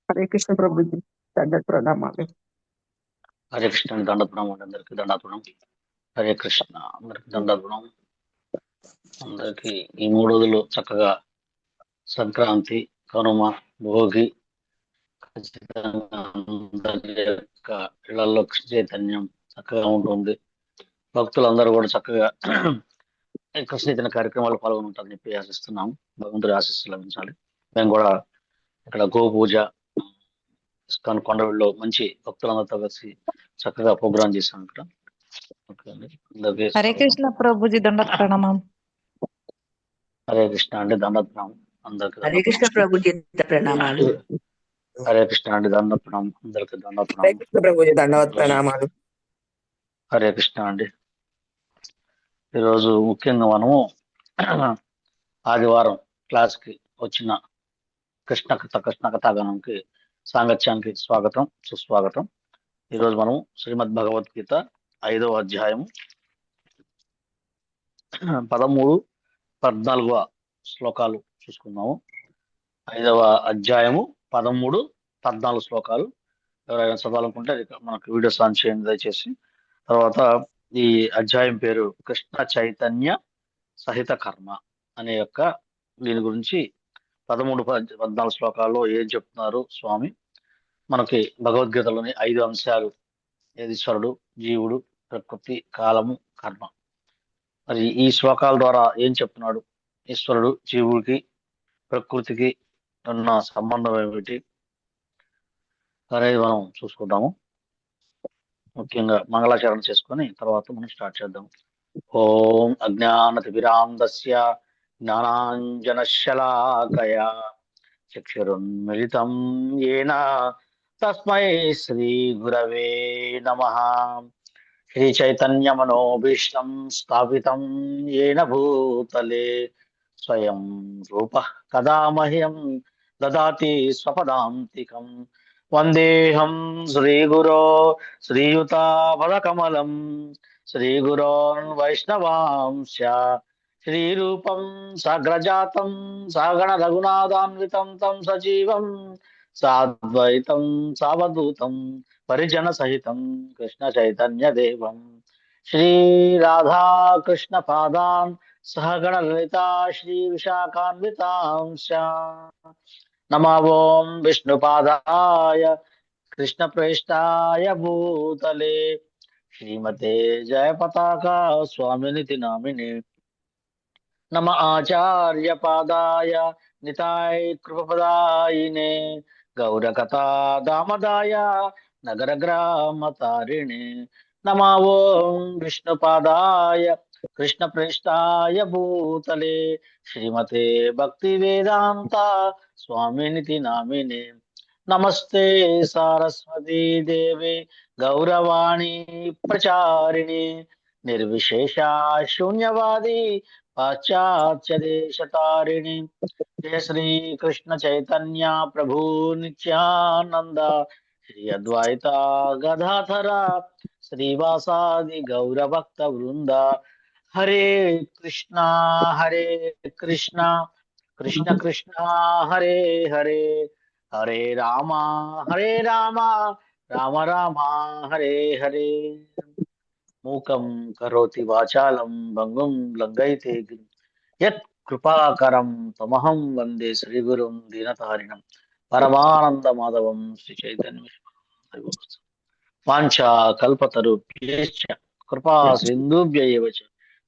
హరే కృష్ణ ప్రభుజీ. దండ ప్రణామాలు. హరే కృష్ణ దండపురం అందరికి దండపురం. హరే కృష్ణ అందరికి దండపురం. అందరికి ఈ 3 రోజులు చక్కగా సంక్రాంతి, కనుమ, భోగి ఖచ్చితంగా అందరి యొక్క ఇళ్లలో కృష్ణ చైతన్యం చక్కగా ఉంటుంది. భక్తులందరూ కూడా చక్కగా ఈ కృష్ణ చైతన్య కార్యక్రమాలు పాల్గొంటారని చెప్పి ఆశిస్తున్నాం. భగవంతుడి ఆశీస్సులు లభించాలి. మేము కూడా ఇక్కడ గోపూజ ఇస్కాన్ కొండవీడులో మంచి భక్తులందరితో కలిసి చక్కగా ప్రోగ్రామ్ చేశాం ఇక్కడ. ఓకే అండి. అందరికీ హరే స్వాగతం. కృష్ణ ప్రభుజీ దండత్ ప్రణామం. హరే కృష్ణ అండి దండప్రణం అందరికి హరే కృష్ణ ప్రభుజీ ప్రణామాలు. హరే కృష్ణ అండి దండప్రణం అందరికి హరే దండప్రణం. కృష్ణ ప్రభుజీ దండవత్ ప్రణామాలు. హరే కృష్ణ అండి. ఈరోజు ముఖ్యంగా మనము ఆదివారం క్లాస్కి వచ్చిన కృష్ణ కథాగణంకి సాంగత్యానికి స్వాగతం సుస్వాగతం. ఈరోజు మనం శ్రీమద్ భగవద్గీత 5వ అధ్యాయం 13-14 శ్లోకాలు చూసుకున్నాము. 5వ అధ్యాయము 13-14 శ్లోకాలు. ఎవరైనా చదవాలనుకుంటే మనకు వీడియోస్ ఆన్ చేయండి దయచేసి. తర్వాత ఈ అధ్యాయం పేరు కృష్ణ చైతన్య సహిత కర్మ అనే యొక్క దీని గురించి 13-14 శ్లోకాల్లో ఏం చెప్తున్నారు స్వామి. మనకి భగవద్గీతలోని 5 అంశాలు, ఈశ్వరుడు, జీవుడు, ప్రకృతి, కాలము, కర్మ. మరి ఈ శ్లోకాల ద్వారా ఏం చెప్తున్నాడు, ఈశ్వరుడు జీవుడికి ప్రకృతికి ఉన్న సంబంధం ఏమిటి అనేది మనం చూసుకుంటాము. ముఖ్యంగా మంగళాచరణ చేసుకొని తర్వాత మనం స్టార్ట్ చేద్దాం. ఓం అజ్ఞానతిమిరాంధస్య జ్ఞానాంజనశలాకయా చక్షురున్మిళితం యేన తస్మై శ్రీ గురవే నమః. శ్రీ చైతన్య మనోభీష్టం స్థాపితం యేన భూతలే స్వయం రూపః కదా మహ్యం దదాతి స్వపదాంతికం. వందేహం శ్రీగురో శ్రీయుతాపదకమలం శ్రీగురోన్ వైష్ణవాంశ శ్రీరూపం సాగ్రజాతం సాగణ రఘునాథాన్వితం తం సజీవం సాద్వైతం సావధూతం పరిజన సహితం కృష్ణ చైతన్య దేవం శ్రీ రాధా కృష్ణ పాదాన్ సహగణ లలితా శ్రీ విశాఖాన్వితాంశ. నమో ఓం విష్ణుపాదాయ కృష్ణ ప్రేష్టాయ భూతలే శ్రీమతే జయ పతాకా స్వామినితి నామినే. నమ ఆచార్య పాదాయ నితాయ కృపపదాయినే గౌరకథా దామదాయ నగర గ్రామ తారిణే. నమో ఓం విష్ణుపాదాయ కృష్ణ ప్రేష్టాయ భూతలే శ్రీమతే భక్తి వేదాంత స్వామినితి నామినే. నమస్తే సారస్వతీ దేవి గౌరవాణి ప్రచారిణి నిర్విశేష శూన్యవాది పాశ్చాత్య దేశతారిణి. జయ శ్రీ కృష్ణ చైతన్య ప్రభు నిత్యానంద శ్రీ అద్వైత గదాధర శ్రీవాసాది గౌరభక్త వృంద. హరే కృష్ణ కృష్ణ కృష్ణ హరే హరే హరే రామ రామ రామ హరే హరే. మూకం కరోతి వాచాలం భంగుం లంఘయితే గిరిం యత్ కృపాకరం తమహం వందే శ్రీగురుం దీనతారిణం పరమానంద మాధవం శ్రీ చైతన్య వాంఛా కల్పతరుభ్యశ్చ కృపా సింధుభ్య ఏవ చ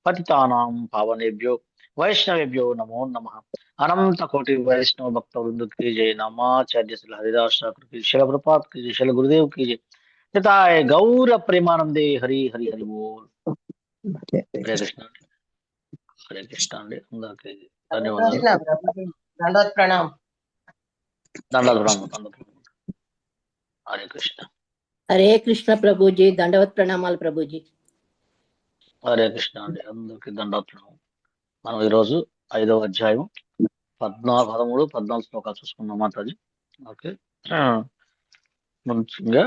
పతితానాం పావనేభ్యో వైష్ణవేభ్యో నమో నమః. అనంత కోటి వైష్ణవ భక్త వృంద की जय. नमाचार्य श्री हरिदास ठाकुर की, शिल प्रपात की जय, शिल गुरुदेव की जय. निताय गौर प्रेमानंदे हरि हरि हरि बोल. हरे कृष्ण అండి అందరికి ధన్యవాదాలు. దండవత్ ప్రణామం. దండాలు హరే కృష్ణ. హరే కృష్ణ ప్రభుజీ దండవత్ ప్రణామాలు ప్రభుజీ. హరే కృష్ణ అండి అందరికి దండాలు. మనం ఈరోజు 5వ అధ్యాయం 13-14 శ్లోకాలు చూసుకున్నాం మాతాజీ. ఓకే, ముందుగా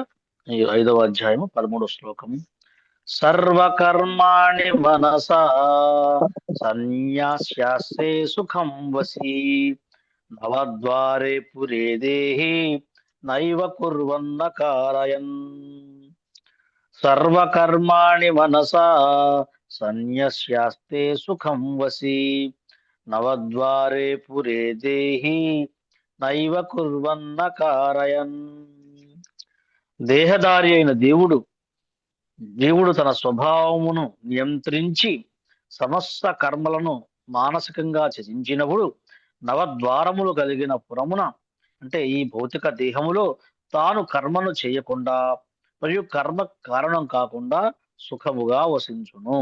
ఈ 5వ అధ్యాయము 13వ శ్లోకము. సర్వకర్మాణి మనసా సన్యాస్యాస్తే సుఖం వసి నవద్వారే పురే దేహి నైవ కుర్వన్న కారయన్ సర్వకర్మాణి మనసా సన్యస్యాస్తే సుఖం వసి నవద్వారే పురే దేహి నైవ కుర్వన్న కారయన్. దేహదారి అయిన దేవుడు తన స్వభావమును నియంత్రించి సమస్త కర్మలను మానసికంగా త్యజించినప్పుడు నవద్వారములు కలిగిన పురమున అంటే ఈ భౌతిక దేహములో తాను కర్మను చేయకుండా మరియు కర్మ కారణం కాకుండా సుఖముగా వసించును.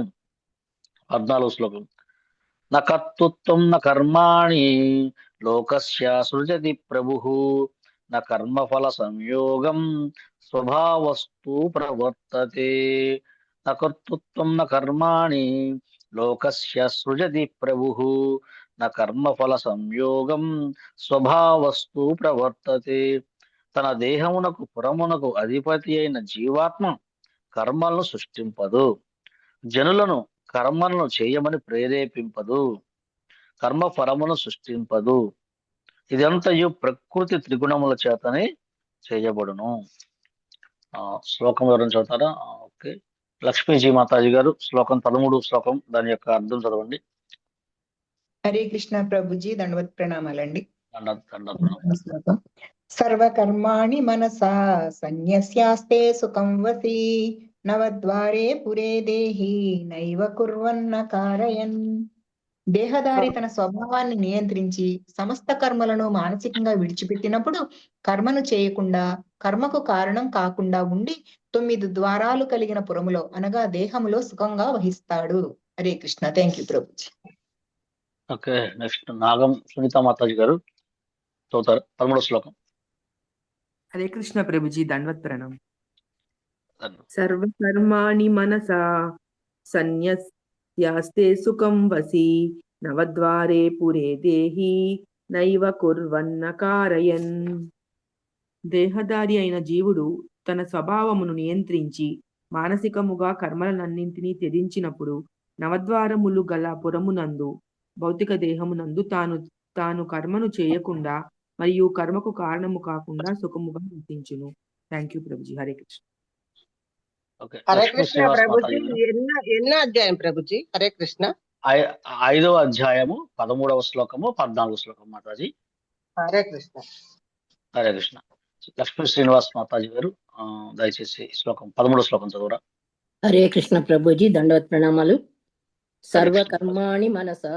14 శ్లోకం. న కర్తృత్వం న కర్మాణి లోకస్య సృజతి ప్రభుః న కర్మఫల సంయోగం స్వభావస్తు ప్రవర్తతే. న కర్తృత్వం న కర్మాణి లోకస్య సృజతి ప్రభుః న కర్మఫల సంయోగం స్వభావస్తు ప్రవర్తతే. తన దేహమునకు పురమునకు అధిపతి అయిన జీవాత్మ కర్మలను సృష్టింపదు, జనులను కర్మలను చేయమని ప్రేరేపింపదు, కర్మ ఫలమును సృష్టింపదు. ఇదంతయు ప్రకృతి త్రిగుణముల చేతనే చేయబడును. శ్లోకం ఎవరైనా చదువుతారా? ఓకే, లక్ష్మీజీ మాతాజీ గారు శ్లోకం 13 శ్లోకం దాని యొక్క అర్థం చదవండి. హరే కృష్ణ ప్రభుజీ, దండవత్ ప్రణామాలండి. దండ సర్వకర్మాణి మనసా సన్యస్యాస్తే సుఖం వసి నవద్వారే పురే దేహి నైవ కుర్వన్న కారయన్. దేహదారి తన స్వభావాన్ని నియంత్రించి సమస్త కర్మలను మానసికంగా విడిచిపెట్టినప్పుడు కర్మను చేయకుండా కర్మకు కారణం కాకుండా ఉండి 9 ద్వారాలు కలిగిన పురములో అనగా దేహములో సుఖంగా వహిస్తాడు. Hare Krishna. Thank you Prabhuji. Okay, next నాగం సునీత మాతాజీ గారు చదువుతారు 13 శ్లోకం. హరే కృష్ణ ప్రభుజీ, దండవత్ ప్రణామం. ధన్యవాదాలు. సర్వకర్మాణి మనసా సన్యస్యాస్తే సుఖం వసి నవద్వారే పురే దేహి నైవ కుర్వన్న కారయన్. దేహదారి అయిన జీవుడు తన స్వభావమును నియంత్రించి మానసికముగా కర్మలనన్నింటినీ త్యజించినప్పుడు నవద్వారములు గల పురమునందు భౌతిక దేహమునందు తాను కర్మను చేయకుండా మరియు కర్మకు కారణము కాకుండా సుఖముగా వసించును. Thank you Prabhuji. Hare Krishna. Okay, Hare Lakshmi Krishna Srinivas Prabhuji. Mataji గారు ఎన్నో అధ్యాయం ప్రభుజీ? హరే కృష్ణ. 5వ అధ్యాయము 13వ శ్లోకము 14వ శ్లోకం మాతాజీ. హరే కృష్ణ. హరే కృష్ణ. లక్ష్మీ శ్రీనివాస్ మాతాజీ గారు దయచేసి శ్లోకం 13వ శ్లోకం చదువురా. హరే కృష్ణ ప్రభుజీ, దండవత్ ప్రణామాలు. హరే కృష్ణ. సర్వకర్మాణి మనసా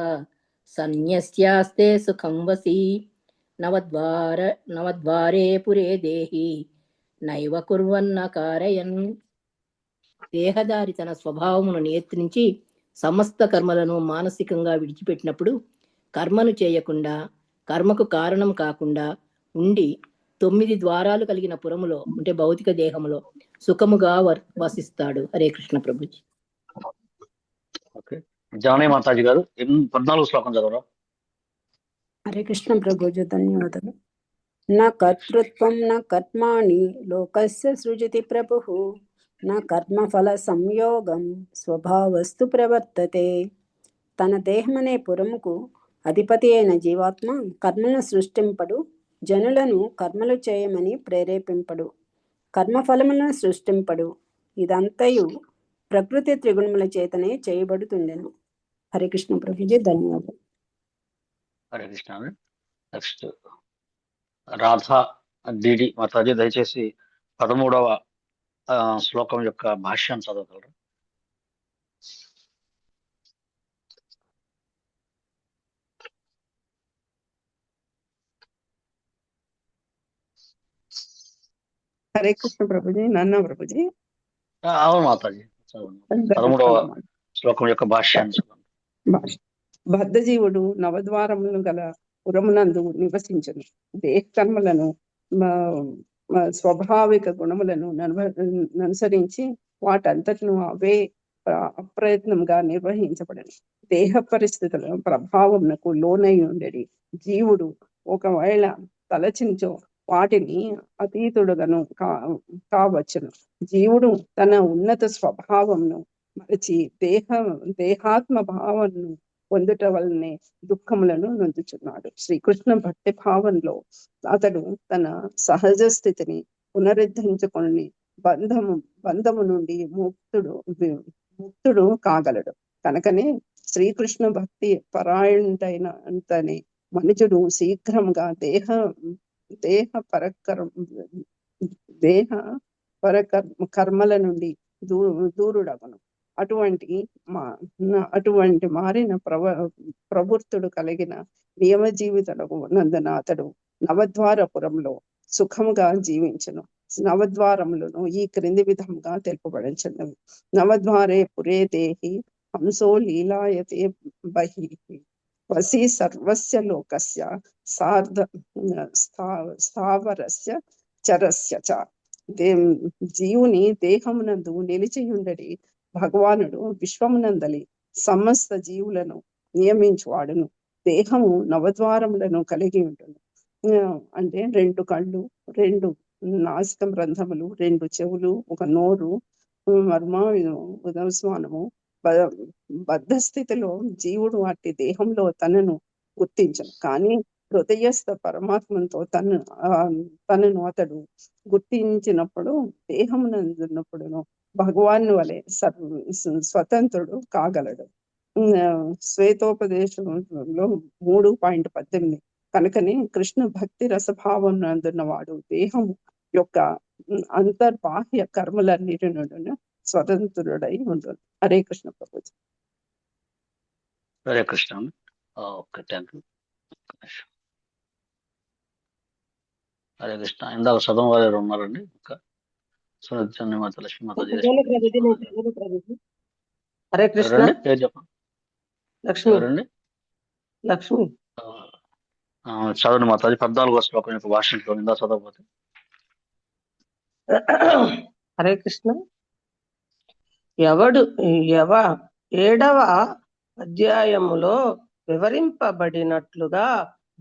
సన్యస్యాస్తే సుఖం వసి నవద్వారే పురే దేహి నైవ కుర్వన్న కారయన్. దేహదారి తన స్వభావమును నియంత్రించి సమస్త కర్మలను మానసికంగా విడిచిపెట్టినప్పుడు కర్మను చేయకుండా కర్మకు కారణం కాకుండా ఉండి 9 ద్వారాలు కలిగిన పురములో అంటే భౌతిక దేహములో సుఖముగా వసిస్తాడు. హరే కృష్ణ ప్రభుజీ. ఓకే, జానీ మాతాజీ గారు 14వ శ్లోకం చదవరా. హరే కృష్ణ ప్రభుజీ, ధన్యవాదాలు. నా కర్తృత్వం నా కర్మాణి లోకస్య సృజతి ప్రభుః నా కర్మఫల సంయోగం స్వభావస్తు ప్రవర్తతే. తన దేహమనే పురముకు అధిపతి అయిన జీవాత్మ కర్మలను సృష్టింపడు, జనులను కర్మలు చేయమని ప్రేరేపింపడు, కర్మఫలములను సృష్టింపడు. ఇదంతయు ప్రకృతి త్రిగుణముల చేతనే చేయబడుతుండెను. హరే కృష్ణ ప్రభుజీ, ధన్యవాదాలు. హరే కృష్ణ. నెక్స్ట్ రాధా డిడి మాతాజీ దయచేసి 13వ శ్లోకం యొక్క భాష్యం చదవగలరు. హరే కృష్ణ ప్రభుజీ, నాన్న ప్రభుజీ. అవును మాతాజీ, చదవండి 13వ శ్లోకం యొక్క భాష్యాన్ని చదవండి. బద్ధజీవుడు నవద్వారములు గల పురమునందు నివసించను. దేహ కర్మలను స్వాభావిక గుణములను అనుసరించి వాటంతటిను అవే అప్రయత్నంగా నిర్వహించబడను. దేహ పరిస్థితుల ప్రభావంకు లోనై ఉండేది జీవుడు ఒకవేళ తలచించో వాటిని అతీతుడుగాను కావచ్చును. జీవుడు తన ఉన్నత స్వభావంను మరచి దేహాత్మ భావనను పొందుట వలనే దుఃఖములను నొందుచున్నాడు. శ్రీకృష్ణ భక్తి భావంలో అతడు తన సహజ స్థితిని పునరుద్ధరించుకొని బంధము నుండి ముక్తుడు కాగలడు. కనుకనే శ్రీకృష్ణ భక్తి పరాయణుడైన అంతనే మనుషుడు శీఘ్రంగా కర్మల నుండి దూరుడగును. అటువంటి మారిన ప్రవృత్తుడు కలిగిన నియమ జీవితకు నందున అతడు నవద్వారపురంలో సుఖముగా జీవించును. నవద్వారములను ఈ క్రింది విధంగా తెలుపబడించినవి. నవద్వారే పురే దేహి హంసో లీలాయతే బహిః వసి సర్వస్య లోకస్య స్థావరస్య చరస్య చ. జీవుని దేహమునందు నిలిచియుండడి భగవానుడు విశ్వమునందలి సమస్త జీవులను నియమించువాడును. దేహము నవద్వారములను కలిగి ఉంటుంది. అంటే 2 కళ్ళు, 2 నాసికం రంధ్రములు, 2 చెవులు, 1 నోరు, ఉదస్మానము. బద్ధ స్థితిలో జీవుడు అట్టి దేహంలో తనను గుర్తించను. కానీ హృదయస్థ పరమాత్మతో తనను అతడు గుర్తించినప్పుడు దేహమునందున్నప్పుడును భగవాను వలె స్వతంత్రుడు కాగలడు. శ్వేతోపదేశంలో 3.18. కనుకనే కృష్ణ భక్తి రసభావం నందున్నవాడు దేహము యొక్క అంతర్బాహ్య కర్మలన్నిటి నుండి స్వతంత్రుడై ఉంటుంది. Hare Krishna Prabhuji. Hare Krishna. Okay, thank you. Hare Krishna. ఇందాక సదం వారు ఉన్నారండి. ఇంకా సునీత లక్ష్మీ మాతాజీ. హరే కృష్ణ. పేరు చెప్పండి. ఎవరండి? లక్ష్మి. చదవండి మాతాజీ. 14వ శ్లోకం యొక్క భాషలో ఇందా చదవకపోతే. హరే కృష్ణ. 7వ అధ్యాయములో వివరింపబడినట్లుగా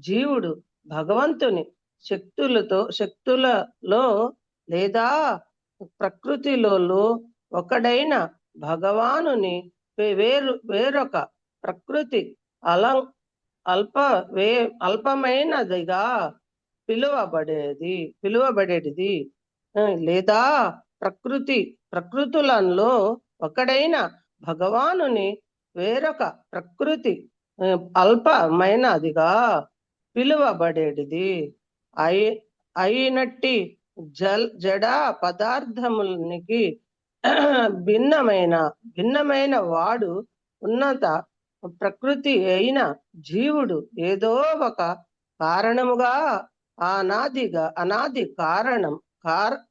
జీవుడు భగవంతుని శక్తులలో లేదా ప్రకృతిలో ఒకడైన భగవానుని వేరొక ప్రకృతి అల్పమైనదిగా పిలువబడేది లేదా ప్రకృతులలో ఒకడైన భగవానుని వేరొక ప్రకృతి అల్పమైనదిగా పిలువబడేది అయినట్టి జడ పదార్థమునికి భిన్నమైన వాడు ఉన్నత ప్రకృతి అయిన జీవుడు ఏదో ఒక కారణముగా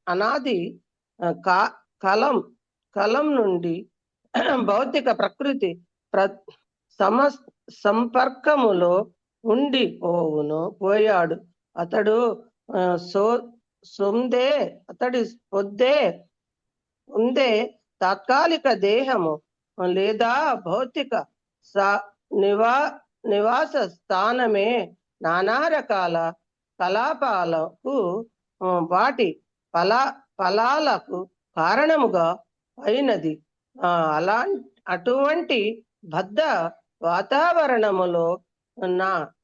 అనాది కలం నుండి భౌతిక ప్రకృతి సంపర్కములో పోయాడు. అతడి పొందే తాత్కాలిక దేహము లేదా భౌతిక నివాస స్థానమే నానా రకాల కలాపాలకు వాటి ఫలాలకు కారణముగా అయినది. అటువంటి బద్ధ వాతావరణములో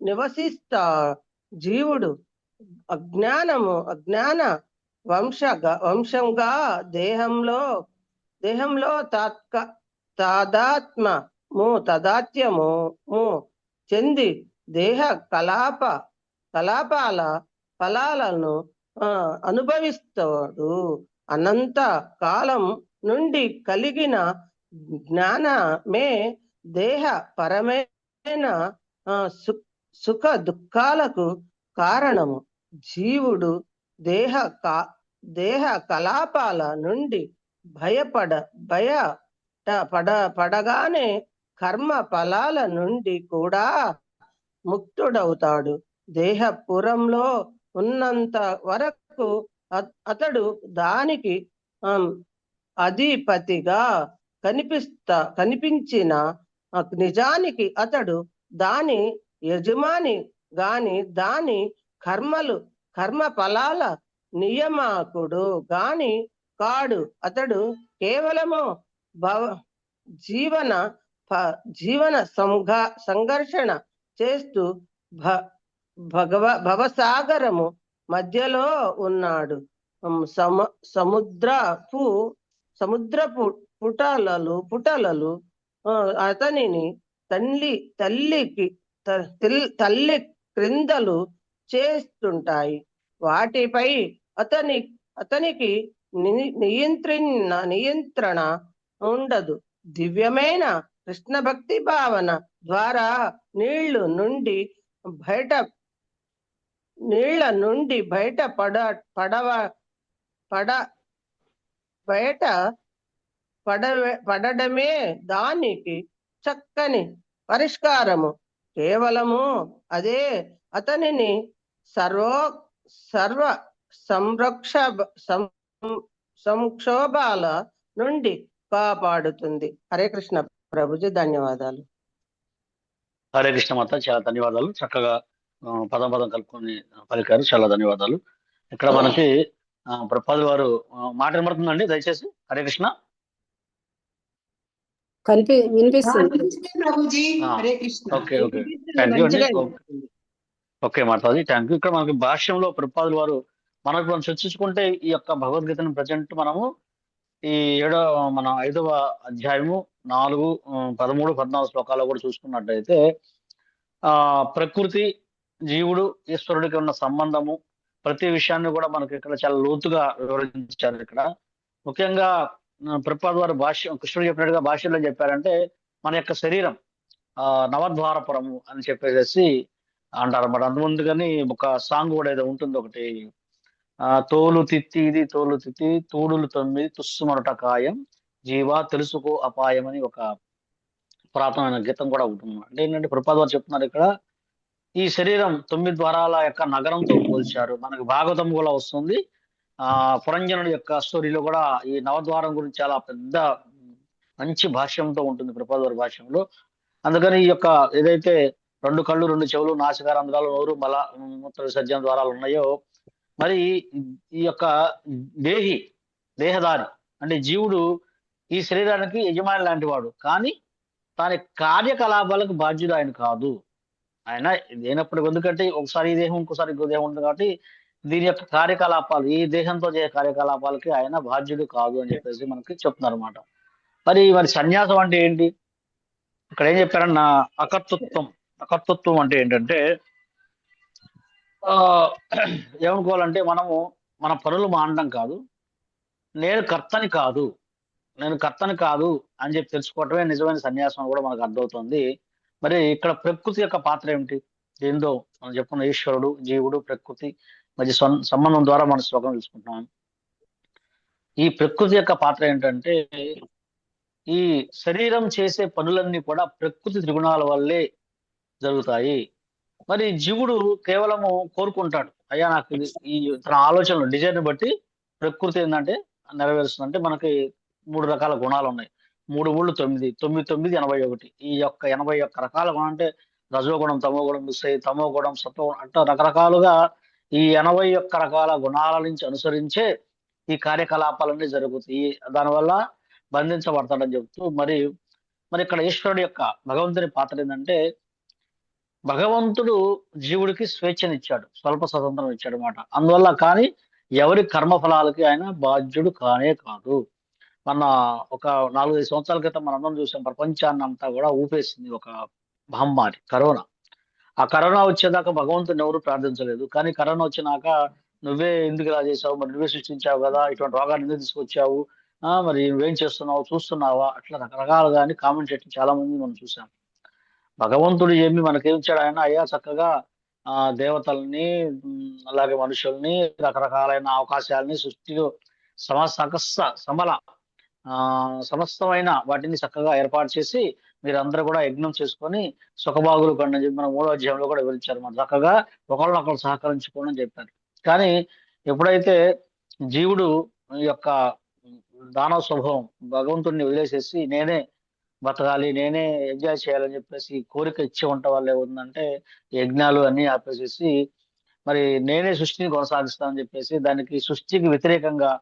నివసిస్తా జీవుడు అజ్ఞాన వంశంగా దేహంలో తాదాత్మ్యము చెంది దేహ కలాపాల ఫలాలను అనుభవిస్తాడు. అనంత కాలం నుండి కలిగిన జ్ఞానమే దేహ పరమైన సుఖ దుఃఖాలకు కారణము. జీవుడు దేహ కలాపాల నుండి పడగానే కర్మ ఫలాల నుండి కూడా ముక్తుడవుతాడు. దేహపురంలో ఉన్నంత వరకు అతడు దానికి అధిపతిగా కనిపించిన నిజానికి అతడు దాని యజమాని గాని దాని కర్మ ఫలాల నియామకుడు గాని కాడు. అతడు కేవలము జీవన జీవన సంఘర్షణ చేస్తూ భవసాగరము మధ్యలో ఉన్నాడు. సముద్రపు పుటలలు అతనిని తల్లి క్రిందలు చేస్తుంటాయి. వాటిపై అతనికి నియంత్రణ ఉండదు. దివ్యమైన కృష్ణ భక్తి భావన ద్వారా నీళ్ల నుండి పడడమే దానికి చక్కని పరిష్కారము. కేవలము అదే అతనిని సర్వ సంక్షోభాల నుండి కాపాడుతుంది. హరే కృష్ణ ప్రభుజీ, ధన్యవాదాలు. హరే కృష్ణ మాత, చాలా ధన్యవాదాలు. చక్కగా పదం కలుపుకొని పలికారు, చాలా ధన్యవాదాలు. ఇక్కడ మనకి ప్రపాద్ వారు మాట వినబడుతుందండి? దయచేసి. హరే కృష్ణ. వినిపిస్తుంది ప్రభుజీ. Hare Krishna. Okay, thank you అండి. ఓకే మాతాజీ, థ్యాంక్ యూ. ఇక్కడ మనకి భాష్యంలో ప్రపాదుల వారు మనం చర్చించుకుంటే ఈ యొక్క భగవద్గీతను ప్రజెంట్ మనము ఈ 5వ అధ్యాయము 4, 13, 14 శ్లోకాల్లో కూడా చూసుకున్నట్టయితే ప్రకృతి, జీవుడు, ఈశ్వరుడికి ఉన్న సంబంధము, ప్రతి విషయాన్ని కూడా మనకి ఇక్కడ చాలా లోతుగా వివరించారు. ఇక్కడ ముఖ్యంగా ప్రపాద్ వారు కృష్ణుడు చెప్పినట్టుగా భాష్యంలో చెప్పారంటే మన యొక్క శరీరం నవద్వారపురము అని చెప్పేసి అంటారు అన్నమాట. అంతకుముందుగాని ఒక సాంగ్ కూడా ఏదో ఉంటుంది ఒకటి, తోలు తిత్తి ఇది తోలు తిత్తి తూడులు 9 తుస్సుమరట కాయం జీవా తెలుసుకో అపాయం అని ఒక పురాతనమైన గీతం కూడా ఉంటుంది. అంటే ఏంటంటే ప్రపాద్ వారు చెప్తున్నారు ఇక్కడ ఈ శరీరం 9 ద్వారాల యొక్క నగరంతో పోల్చారు. మనకి భాగవతం కూడా వస్తుంది. పురంజనుడి యొక్క స్టోరీలో కూడా ఈ నవద్వారం గురించి చాలా పెద్ద మంచి భాష్యంతో ఉంటుంది ప్రపాద్ వారి భాష్యంలో. అందుకని ఈ యొక్క ఏదైతే 2 కళ్ళు, 2 చెవులు, నాసికారంధ్రాలు, నోరు, మల మూత్ర విసర్జన ద్వారాలు ఉన్నాయో, మరి ఈ యొక్క దేహదారి అంటే జీవుడు ఈ శరీరానికి యజమాని లాంటి వాడు, కానీ దాని కార్యకలాపాలకు బాధ్యుడు ఆయన కాదు. ఆయన లేనప్పుడు, ఎందుకంటే ఒకసారి ఈ దేహం, ఇంకోసారి ఇంకో దేహం ఉంటుంది కాబట్టి దీని యొక్క కార్యకలాపాలు, ఈ దేహంతో చేసే కార్యకలాపాలకి ఆయన బాధ్యుడు కాదు అని చెప్పేసి మనకి చెప్తున్నారు అనమాట. మరి సన్యాసం అంటే ఏంటి? ఇక్కడ ఏం చెప్పారన్న అకర్తృత్వం అంటే ఏంటంటే ఏమనుకోవాలంటే మనము మన పనులు మానడం కాదు, నేను కర్తని కాదు అని చెప్పి తెలుసుకోవటమే నిజమైన సన్యాసం కూడా మనకు అర్థమవుతుంది. మరి ఇక్కడ ప్రకృతి యొక్క పాత్ర ఏమిటి? దీంతో మనం చెప్పుకున్న ఈశ్వరుడు, జీవుడు, ప్రకృతి మధ్య సంబంధం ద్వారా మన శ్లోకం తెలుసుకుంటున్నాం. ఈ ప్రకృతి యొక్క పాత్ర ఏంటంటే ఈ శరీరం చేసే పనులన్నీ కూడా ప్రకృతి త్రిగుణాల వల్లే జరుగుతాయి. మరి జీవుడు కేవలము కోరుకుంటాడు, అయ్యా నాకు ఈ తన ఆలోచనలు డిజైన్ బట్టి ప్రకృతి ఏంటంటే నెరవేరుస్తుందంటే మనకి 3 రకాల గుణాలు ఉన్నాయి. 3 3 9 9 9 81. ఈ యొక్క 81 రకాల గుణం అంటే రజోగుణం, తమో గుణం, తమో గుణం, సత్వగుణం అట్లా రకరకాలుగా ఈ 81 రకాల గుణాల నుంచి అనుసరించే ఈ కార్యకలాపాలన్నీ జరుగుతాయి. దానివల్ల బంధించబడతాడని చెప్తూ మరి ఇక్కడ ఈశ్వరుడు యొక్క భగవంతుని పాత్ర ఏంటంటే భగవంతుడు జీవుడికి స్వేచ్ఛనిచ్చాడు, స్వల్ప స్వతంత్రం ఇచ్చాడు అనమాట. అందువల్ల కానీ ఎవరి కర్మఫలాలకి ఆయన బాధ్యుడు కానే కాదు. మన ఒక 4-5 సంవత్సరాల క్రితం మనందరం చూసాం, ప్రపంచాన్ని అంతా కూడా ఊపేసింది ఒక మహమ్మారి కరోనా. ఆ కరోనా వచ్చేదాకా భగవంతుని ఎవరు ప్రార్థించలేదు, కానీ కరోనా వచ్చినాక నువ్వే ఎందుకు ఇలా చేసావు, మరి నువ్వే సృష్టించావు కదా, ఇటువంటి రోగాన్ని ఎందుకు తీసుకొచ్చావు, మరి నువ్వేం చేస్తున్నావు, చూస్తున్నావా, అట్లా రకరకాలుగా అని కామెంట్ చేయడం చాలా మంది మనం చూసాం. భగవంతుడు ఏమి మనకేం ఇచ్చాడు? ఆయన అయ్యా చక్కగా దేవతల్ని, అలాగే మనుషుల్ని, రకరకాలైన అవకాశాలని సృష్టిలో సమస్తమైన వాటిని చక్కగా ఏర్పాటు చేసి మీరందరూ కూడా యజ్ఞం చేసుకొని సుఖభాగులు కండి చెప్పి మన 3వ అధ్యాయంలో కూడా వివరించారు. మన చక్కగా ఒకళ్ళనొకళ్ళు సహకరించుకోండి అని చెప్పారు. కానీ ఎప్పుడైతే జీవుడు ఈ యొక్క దానవ స్వభావం భగవంతుడిని వదిలేసేసి నేనే బతకాలి, నేనే ఎంజాయ్ చేయాలని చెప్పేసి కోరిక ఇచ్చే వంట వాళ్ళు ఏముందంటే యజ్ఞాలు అన్ని ఆపేసేసి మరి నేనే సృష్టిని కొనసాగిస్తానని చెప్పేసి దానికి సృష్టికి వ్యతిరేకంగా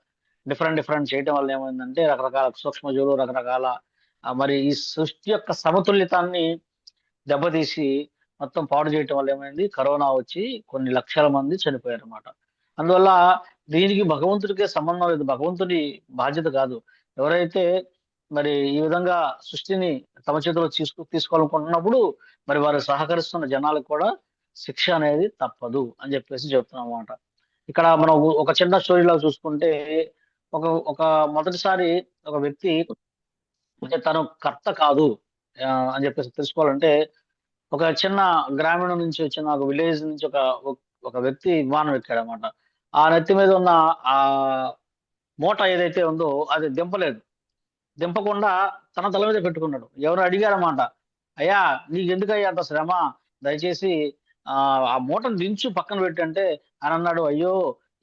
డిఫరెంట్ చేయడం వల్ల ఏమైందంటే రకరకాల సూక్ష్మజీవులు, రకరకాల మరి ఈ సృష్టి యొక్క సమతుల్యతాన్ని దెబ్బతీసి మొత్తం పాడు చేయటం వల్ల ఏమైంది, కరోనా వచ్చి కొన్ని లక్షల మంది చనిపోయారు అనమాట. అందువల్ల దీనికి భగవంతుడికే సంబంధం లేదు, భగవంతుడి బాధ్యత కాదు. ఎవరైతే మరి ఈ విధంగా సృష్టిని తమ చేతిలో తీసుకోవాలనుకుంటున్నప్పుడు మరి వారు సహకరిస్తున్న జనాలకు కూడా శిక్ష అనేది తప్పదు అని చెప్పేసి చెప్తున్నాం అన్నమాట. ఇక్కడ మనం ఒక చిన్న స్టోరీలో చూసుకుంటే ఒక ఒక మొదటిసారి ఒక వ్యక్తి అంటే తను కర్త కాదు అని చెప్పేసి తెలుసుకోవాలంటే ఒక చిన్న గ్రామీణం నుంచి వచ్చిన ఒక విలేజ్ నుంచి ఒక వ్యక్తి విమానం ఎక్కాడు అనమాట. ఆ నెత్తి మీద ఉన్న ఆ మూట ఏదైతే ఉందో అది దింపకుండా తన తల మీద పెట్టుకున్నాడు. ఎవరు అడిగారన్నమాట, అయ్యా నీకు ఎందుకయ్యా అంత శ్రమ, దయచేసి ఆ మూటను దించు పక్కన పెట్టంటే ఆయన అన్నాడు, అయ్యో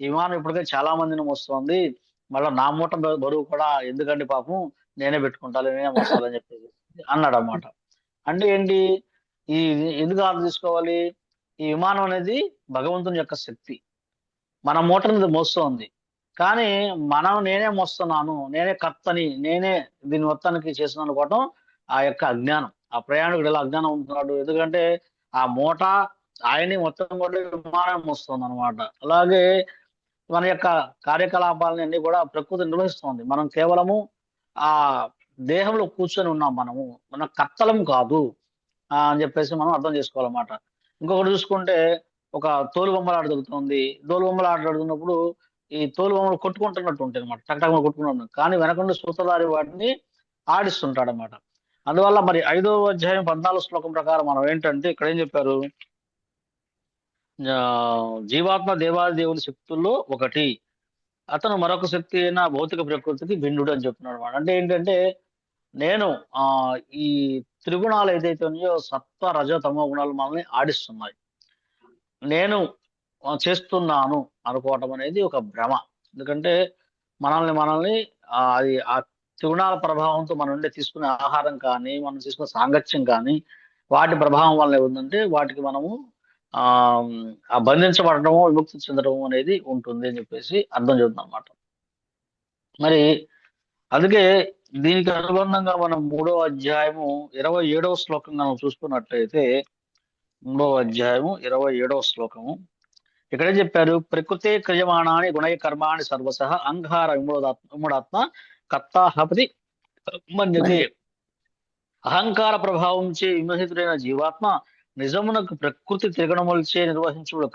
ఈ విమానం ఇప్పటికే చాలా మందిని మోస్తోంది, మళ్ళీ నా మూట బరువు కూడా ఎందుకండి పాపం, నేనే పెట్టుకుంటాను, నేనే మోస్తానని చెప్పేసి అన్నాడు అన్నమాట. అంటే ఏంటి, ఈ ఎందుకు ఆర్డర్ తీసుకోవాలి, ఈ విమానం అనేది భగవంతుని యొక్క శక్తి మన మూటను మోస్తోంది, కానీ నేనే మోస్తున్నాను, నేనే కర్తని, నేనే దీని మొత్తానికి చేస్తున్నాను అనుకోవటం ఆ యొక్క అజ్ఞానం. ఆ ప్రయాణికుడు ఎలా అజ్ఞానం ఉంటున్నాడు, ఎందుకంటే ఆ మూట ఆయన్ని మొత్తం కూడా విమానం మోస్తుంది అనమాట. అలాగే మన యొక్క కార్యకలాపాలని అన్ని కూడా ప్రకృతి నిర్వహిస్తోంది, మనం కేవలము ఆ దేహంలో కూర్చొని ఉన్నాం, మన కర్తలం కాదు అని చెప్పేసి మనం అర్థం చేసుకోవాలన్నమాట. ఇంకొకటి చూసుకుంటే ఒక తోలుబొమ్మలాట జరుగుతుంది. తోలుబొమ్మలాట జరుగుతున్నప్పుడు ఈ తోలుబొమ్మలు కొట్టుకుంటున్నట్టు ఉంటాయి అనమాట, టక్టక్ కొట్టుకుంటున్నాడు, కానీ వెనకండి సూత్రధారి వాటిని ఆడిస్తుంటాడు అనమాట. అందువల్ల మరి 5వ అధ్యాయం 14 శ్లోకం ప్రకారం మనం ఏంటంటే ఇక్కడ ఏం చెప్పారు, జీవాత్మ దేవాది దేవుని శక్తుల్లో ఒకటి, అతను మరొక శక్తి అయిన భౌతిక ప్రకృతికి భిన్నుడు అని చెప్తున్నాడు అనమాట. అంటే ఏంటంటే నేను ఈ త్రిగుణాలు ఏదైతే ఉన్నాయో సత్వ రజ తమో గుణాలు మనల్ని ఆడిస్తున్నాయి, నేను చేస్తున్నాను అనుకోవటం అనేది ఒక భ్రమ. ఎందుకంటే మనల్ని అది ఆ త్రిగుణాల ప్రభావంతో మన నుండి తీసుకునే ఆహారం కానీ, మనం తీసుకునే సాంగత్యం కానీ, వాటి ప్రభావం వల్ల ఏముందంటే వాటికి మనము ఆ బంధించబడటము, విముక్తి చెందడము అనేది ఉంటుంది అని చెప్పేసి అర్థం చెబుతున్నాం అన్నమాట. మరి అందుకే దీనికి అనుబంధంగా మనం 3వ అధ్యాయము 27వ శ్లోకంగా మనం చూసుకున్నట్లయితే 3వ అధ్యాయము 27వ శ్లోకము ఇక్కడే చెప్పారు, ప్రకృతే క్రియమాణాన్ని గుణయ కర్మాణి సర్వసః అంగార విమూఢాత్మ కర్తాహపతి మన్యతే. అహంకార ప్రభావం చే విమోహితుడైన జీవాత్మ నిజమునకు ప్రకృతి త్రిగుణములచే నిర్వహించుడు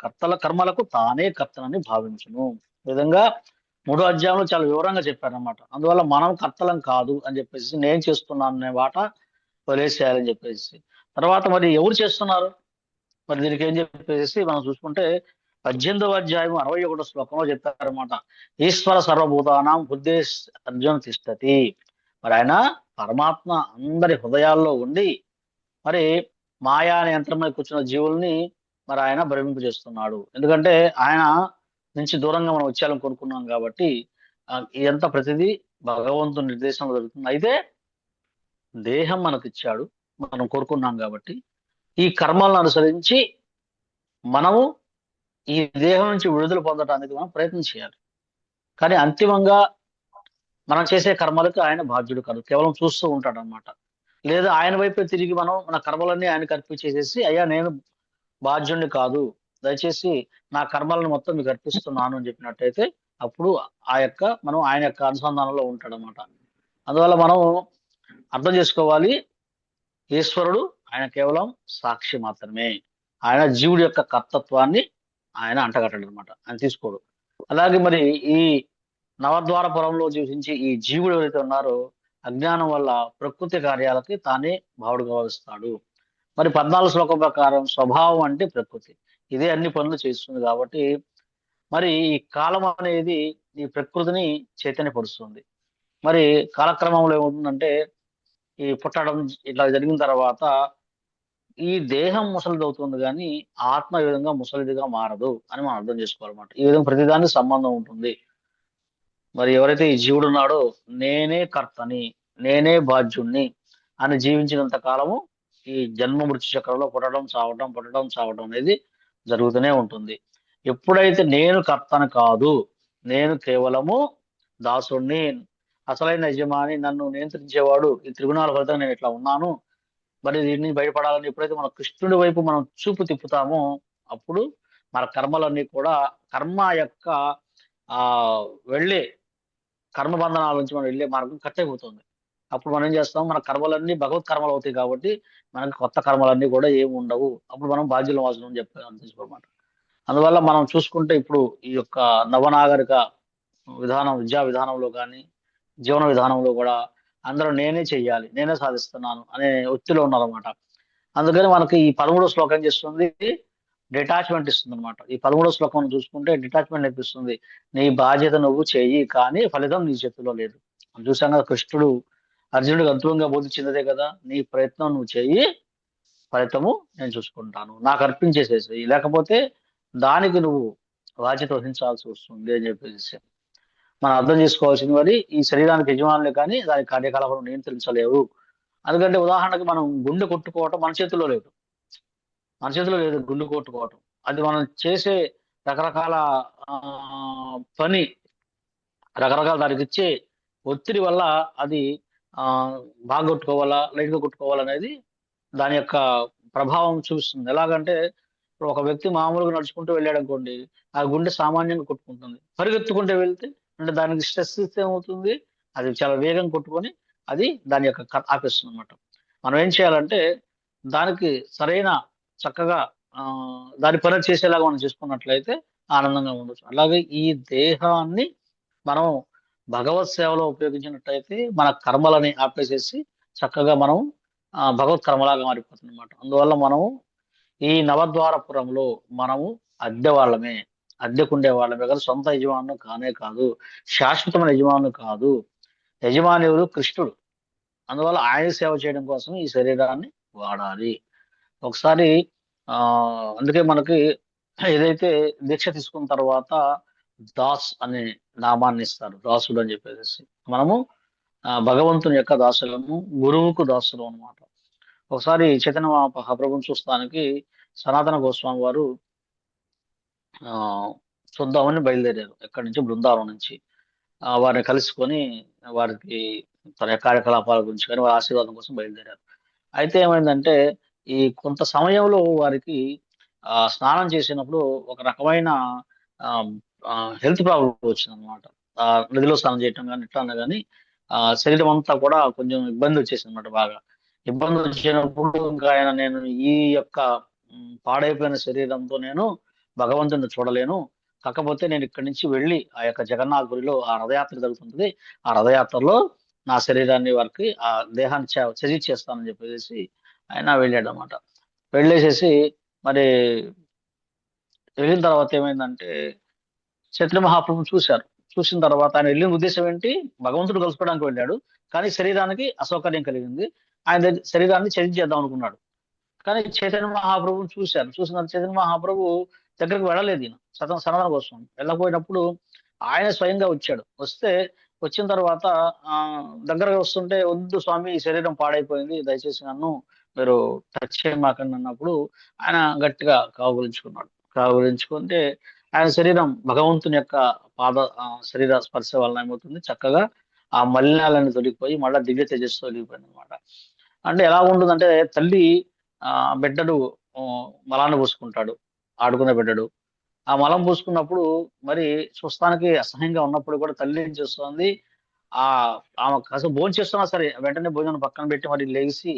కర్మలకు తానే కర్తనని భావించును. ఈ విధంగా 3వ అధ్యాయంలో చాలా వివరంగా చెప్పారనమాట. అందువల్ల మనం కర్తలం కాదు అని చెప్పేసి, నేను చేస్తున్నాను అనే మాట వదిలేసేయాలని చెప్పేసి. తర్వాత మరి ఎవరు చేస్తున్నారు, మరి దీనికి ఏం చెప్పేసి మనం చూసుకుంటే 18వ అధ్యాయం 61వ శ్లోకంలో చెప్పారనమాట, ఈశ్వర సర్వభూతానాం బుద్ధే అర్జున తిష్టతి. మరి ఆయన పరమాత్మ అందరి హృదయాల్లో ఉండి మరి మాయా అనే యంత్రం మీద కూర్చున్న జీవుల్ని మరి ఆయన భ్రమింపజేస్తున్నాడు. ఎందుకంటే ఆయన నుంచి దూరంగా మనం వచ్చేయాలని కోరుకున్నాం కాబట్టి ఇదంతా ప్రతిదీ భగవంతుని నిర్దేశంలో జరుగుతుంది. అయితే దేహం మనకు ఇచ్చాడు, మనం కోరుకున్నాం కాబట్టి ఈ కర్మలను అనుసరించి మనము ఈ దేహం నుంచి విడుదల పొందడానికి మనం ప్రయత్నం చేయాలి. కానీ అంతిమంగా మనం చేసే కర్మలకు ఆయన బాధ్యుడు కాదు, కేవలం చూస్తూ ఉంటాడు అనమాట. లేదా ఆయన వైపే తిరిగి మనం మన కర్మలన్నీ ఆయనకు అర్పించేసేసి, అయ్యా నేను బాధ్యుడిని కాదు, దయచేసి నా కర్మలను మొత్తం మీకు అర్పిస్తున్నాను అని చెప్పినట్టయితే అప్పుడు మనం ఆయన యొక్క అనుసంధానంలో ఉంటాడనమాట. అందువల్ల మనం అర్థం చేసుకోవాలి, ఈశ్వరుడు ఆయన కేవలం సాక్షి మాత్రమే, ఆయన జీవుడి యొక్క కర్తత్వాన్ని ఆయన అంటగట్టడు అనమాట, ఆయన తీసుకోడు. అలాగే మరి ఈ నవద్వారపురంలో జీవించి ఈ జీవుడు ఎవరైతే ఉన్నారో అజ్ఞానం వల్ల ప్రకృతి కార్యాలకి తానే భావుడుగా భావిస్తాడు. మరి 14 శ్లోకం ప్రకారం స్వభావం అంటే ప్రకృతి, ఇదే అన్ని పనులు చేస్తుంది కాబట్టి మరి ఈ కాలం అనేది ఈ ప్రకృతిని చైతన్యపరుస్తుంది. మరి కాలక్రమంలో ఏమవుతుందంటే ఈ పుట్టడం ఇట్లా జరిగిన తర్వాత ఈ దేహం ముసలిది అవుతుంది, కానీ ఆత్మ ఈ విధంగా ముసలిదిగా మారదు అని మనం అర్థం చేసుకోవాలన్నమాట. ఈ విధంగా ప్రతిదానికి సంబంధం ఉంటుంది. మరి ఎవరైతే ఈ జీవుడు ఉన్నాడో నేనే కర్తని, నేనే బాధ్యుణ్ణి అని జీవించినంత కాలము ఈ జన్మ మృత్యు చక్రంలో పుట్టడం చావడం అనేది జరుగుతూనే ఉంటుంది. ఎప్పుడైతే నేను కర్తను కాదు, నేను కేవలము దాసుణ్ణి, అసలైన యజమాని, నన్ను నియంత్రించేవాడు, ఈ త్రిగుణాల ఫలితంగా నేను ఇట్లా ఉన్నాను, మరి దీన్ని బయటపడాలని ఎప్పుడైతే మన కృష్ణుడి వైపు మనం చూపు తిప్పుతామో అప్పుడు మన కర్మలన్నీ కూడా కర్మ యొక్క ఆ వెళ్ళే కర్మబంధనాల నుంచి మనం వెళ్ళే మార్గం కట్ అయిపోతుంది. అప్పుడు మనం ఏం చేస్తాం, మన కర్మలన్నీ భగవత్ కర్మలు అవుతాయి కాబట్టి మనకి కొత్త కర్మలన్నీ కూడా ఏమి ఉండవు. అప్పుడు మనం బాధ్యుల వాసులు అని చెప్పి అనిపించుకోమాట. అందువల్ల మనం చూసుకుంటే ఇప్పుడు ఈ యొక్క నవనాగరిక విధానం, విద్యా విధానంలో కానీ జీవన విధానంలో కూడా అందరూ నేనే చెయ్యాలి, నేనే సాధిస్తున్నాను అనే ఒత్తిడిలో ఉన్నారన్నమాట. అందుకని మనకి ఈ 13వ శ్లోకం చేస్తుంది, డిటాచ్మెంట్ ఇస్తుంది అనమాట. ఈ 13వ శ్లోకం చూసుకుంటే డిటాచ్మెంట్ నేర్పిస్తుంది. నీ బాధ్యత నువ్వు చెయ్యి, కానీ ఫలితం నీ చేతిలో లేదు. మనం చూసాం కదా, కృష్ణుడు అర్జునుడికి అంతిమంగా బోధించినదే కదా, నీ ప్రయత్నం నువ్వు చెయ్యి, ఫలితము నేను చూసుకుంటాను, నాకు అర్పించేసేసి, లేకపోతే దానికి నువ్వు బాధ్యత వహించాల్సి వస్తుంది అని చెప్పేసి మనం అర్థం చేసుకోవాల్సింది. మరి ఈ శరీరానికి యజమానులే కానీ దాని కార్యకలాపాలను నియంత్రించలేవు. ఎందుకంటే ఉదాహరణకి మనం గుండె కొట్టుకోవటం మన చేతిలో లేదు, మన చేతిలో లేదు గుండె కొట్టుకోవటం. అది మనం చేసే రకరకాల ఆ, పని, రకరకాల దానికి ఇచ్చే ఒత్తిడి వల్ల అది ఆ బాగా కొట్టుకోవాలా, లైట్ గా కొట్టుకోవాలా అనేది దాని యొక్క ప్రభావం చూపిస్తుంది. ఎలాగంటే ఇప్పుడు ఒక వ్యక్తి మామూలుగా నడుచుకుంటూ వెళ్ళాడు అనుకోండి, ఆ గుండె సామాన్యంగా కొట్టుకుంటుంది. పరిగెత్తుకుంటూ వెళ్తే అంటే దానికి స్ట్రెస్ ఇస్తే ఏమవుతుంది, అది చాలా వేగం కొట్టుకొని అది దాని యొక్క ఆపేస్తుంది అనమాట. మనం ఏం చేయాలంటే దానికి సరైన చక్కగా ఆ దాని పని చేసేలాగా మనం చేసుకున్నట్లయితే ఆనందంగా ఉండొచ్చు. అలాగే ఈ దేహాన్ని మనం భగవత్ సేవలో ఉపయోగించినట్టయితే మన కర్మలని ఆపేసేసి చక్కగా మనం భగవత్ కర్మలాగా మారిపోతుంది అనమాట. అందువల్ల మనం ఈ నవద్వారపురంలో మనము అద్దె వాళ్ళమే, అద్దెకుండే వాళ్ళమే కదా, సొంత యజమానులు కానే కాదు, శాశ్వతమైన యజమానులు కాదు. యజమాని ఎవరు? కృష్ణుడు. అందువల్ల ఆయన సేవ చేయడం కోసం ఈ శరీరాన్ని వాడాలి. ఒకసారి ఆ అందుకే మనకి ఏదైతే దీక్ష తీసుకున్న తర్వాత దాస్ అనే నామాన్ని ఇస్తారు, దాసుడు అని చెప్పేసి. మనము భగవంతుని యొక్క దాసులము, గురువుకు దాసులు అన్నమాట. ఒకసారి చైతన్య మహాప్రభుని చూస్తానికి సనాతన గోస్వామి వారు ఆ చూద్దామని బయలుదేరారు, ఎక్కడి నుంచి, బృందావనం నుంచి. వారిని కలుసుకొని వారికి తన యొక్క కార్యకలాపాల గురించి కానీ వారి ఆశీర్వాదం కోసం బయలుదేరారు. అయితే ఏమైందంటే ఈ కొంత సమయంలో వారికి స్నానం చేసినప్పుడు ఒక రకమైన హెల్త్ ప్రాబ్లం వచ్చింది అనమాట. నదిలో స్నానం చేయటం కానీ ఇట్లా అన్నా కానీ శరీరం అంతా కూడా కొంచెం ఇబ్బంది వచ్చేసింది అనమాట. బాగా ఇబ్బంది వచ్చినప్పుడు ఇంకా ఆయన, నేను ఈ యొక్క పాడైపోయిన శరీరంతో నేను భగవంతుని చూడలేను, కాకపోతే నేను ఇక్కడి నుంచి వెళ్ళి ఆ యొక్క జగన్నాథపురిలో ఆ రథయాత్ర జరుగుతుంది, ఆ రథయాత్రలో నా శరీరాన్ని వారికి ఆ దేహాన్ని త్యజించేస్తానని చెప్పేసి ఆయన వెళ్ళాడు అనమాట. వెళ్ళేసేసి మరి వెళ్ళిన తర్వాత ఏమైందంటే చైతన్య మహాప్రభుని చూశారు. చూసిన తర్వాత ఆయన వెళ్ళిన ఉద్దేశం ఏంటి, భగవంతుడు కలుసుకోవడానికి వెళ్ళాడు, కానీ శరీరానికి అసౌకర్యం కలిగింది, ఆయన శరీరాన్ని త్యజించేద్దాం అనుకున్నాడు. కానీ చైతన్య మహాప్రభుని చూశారు. చూసిన చైతన్య మహాప్రభు దగ్గరికి వెళ్ళలేదు ఈయన, సనాతన కోసం వెళ్ళకపోయినప్పుడు ఆయన స్వయంగా వచ్చాడు. వచ్చిన తర్వాత దగ్గరగా వస్తుంటే, వద్దు స్వామి, ఈ శరీరం పాడైపోయింది, దయచేసి నన్ను మీరు టచ్ చేయమాకండి అన్నప్పుడు ఆయన గట్టిగా కావులించుకుంటే ఆయన శరీరం భగవంతుని యొక్క శరీర స్పర్శ వలన ఏమవుతుంది, చక్కగా ఆ మలినాలన్నీ తొలగిపోయి మళ్ళా దివ్య తేజస్సు తొలగిపోయింది అనమాట. అంటే ఎలా ఉంటుందంటే, తల్లి బిడ్డడు మలాన్ని పూసుకుంటాడు, ఆడుకునే బిడ్డడు. ఆ మలం పూసుకున్నప్పుడు మరి చూస్తానికి అసహ్యంగా ఉన్నప్పుడు కూడా తల్లి ఏం చేస్తుంది, ఆమె కాసేపు భోజనం చేస్తున్నా సరే వెంటనే భోజనం పక్కన పెట్టి మరి లేచి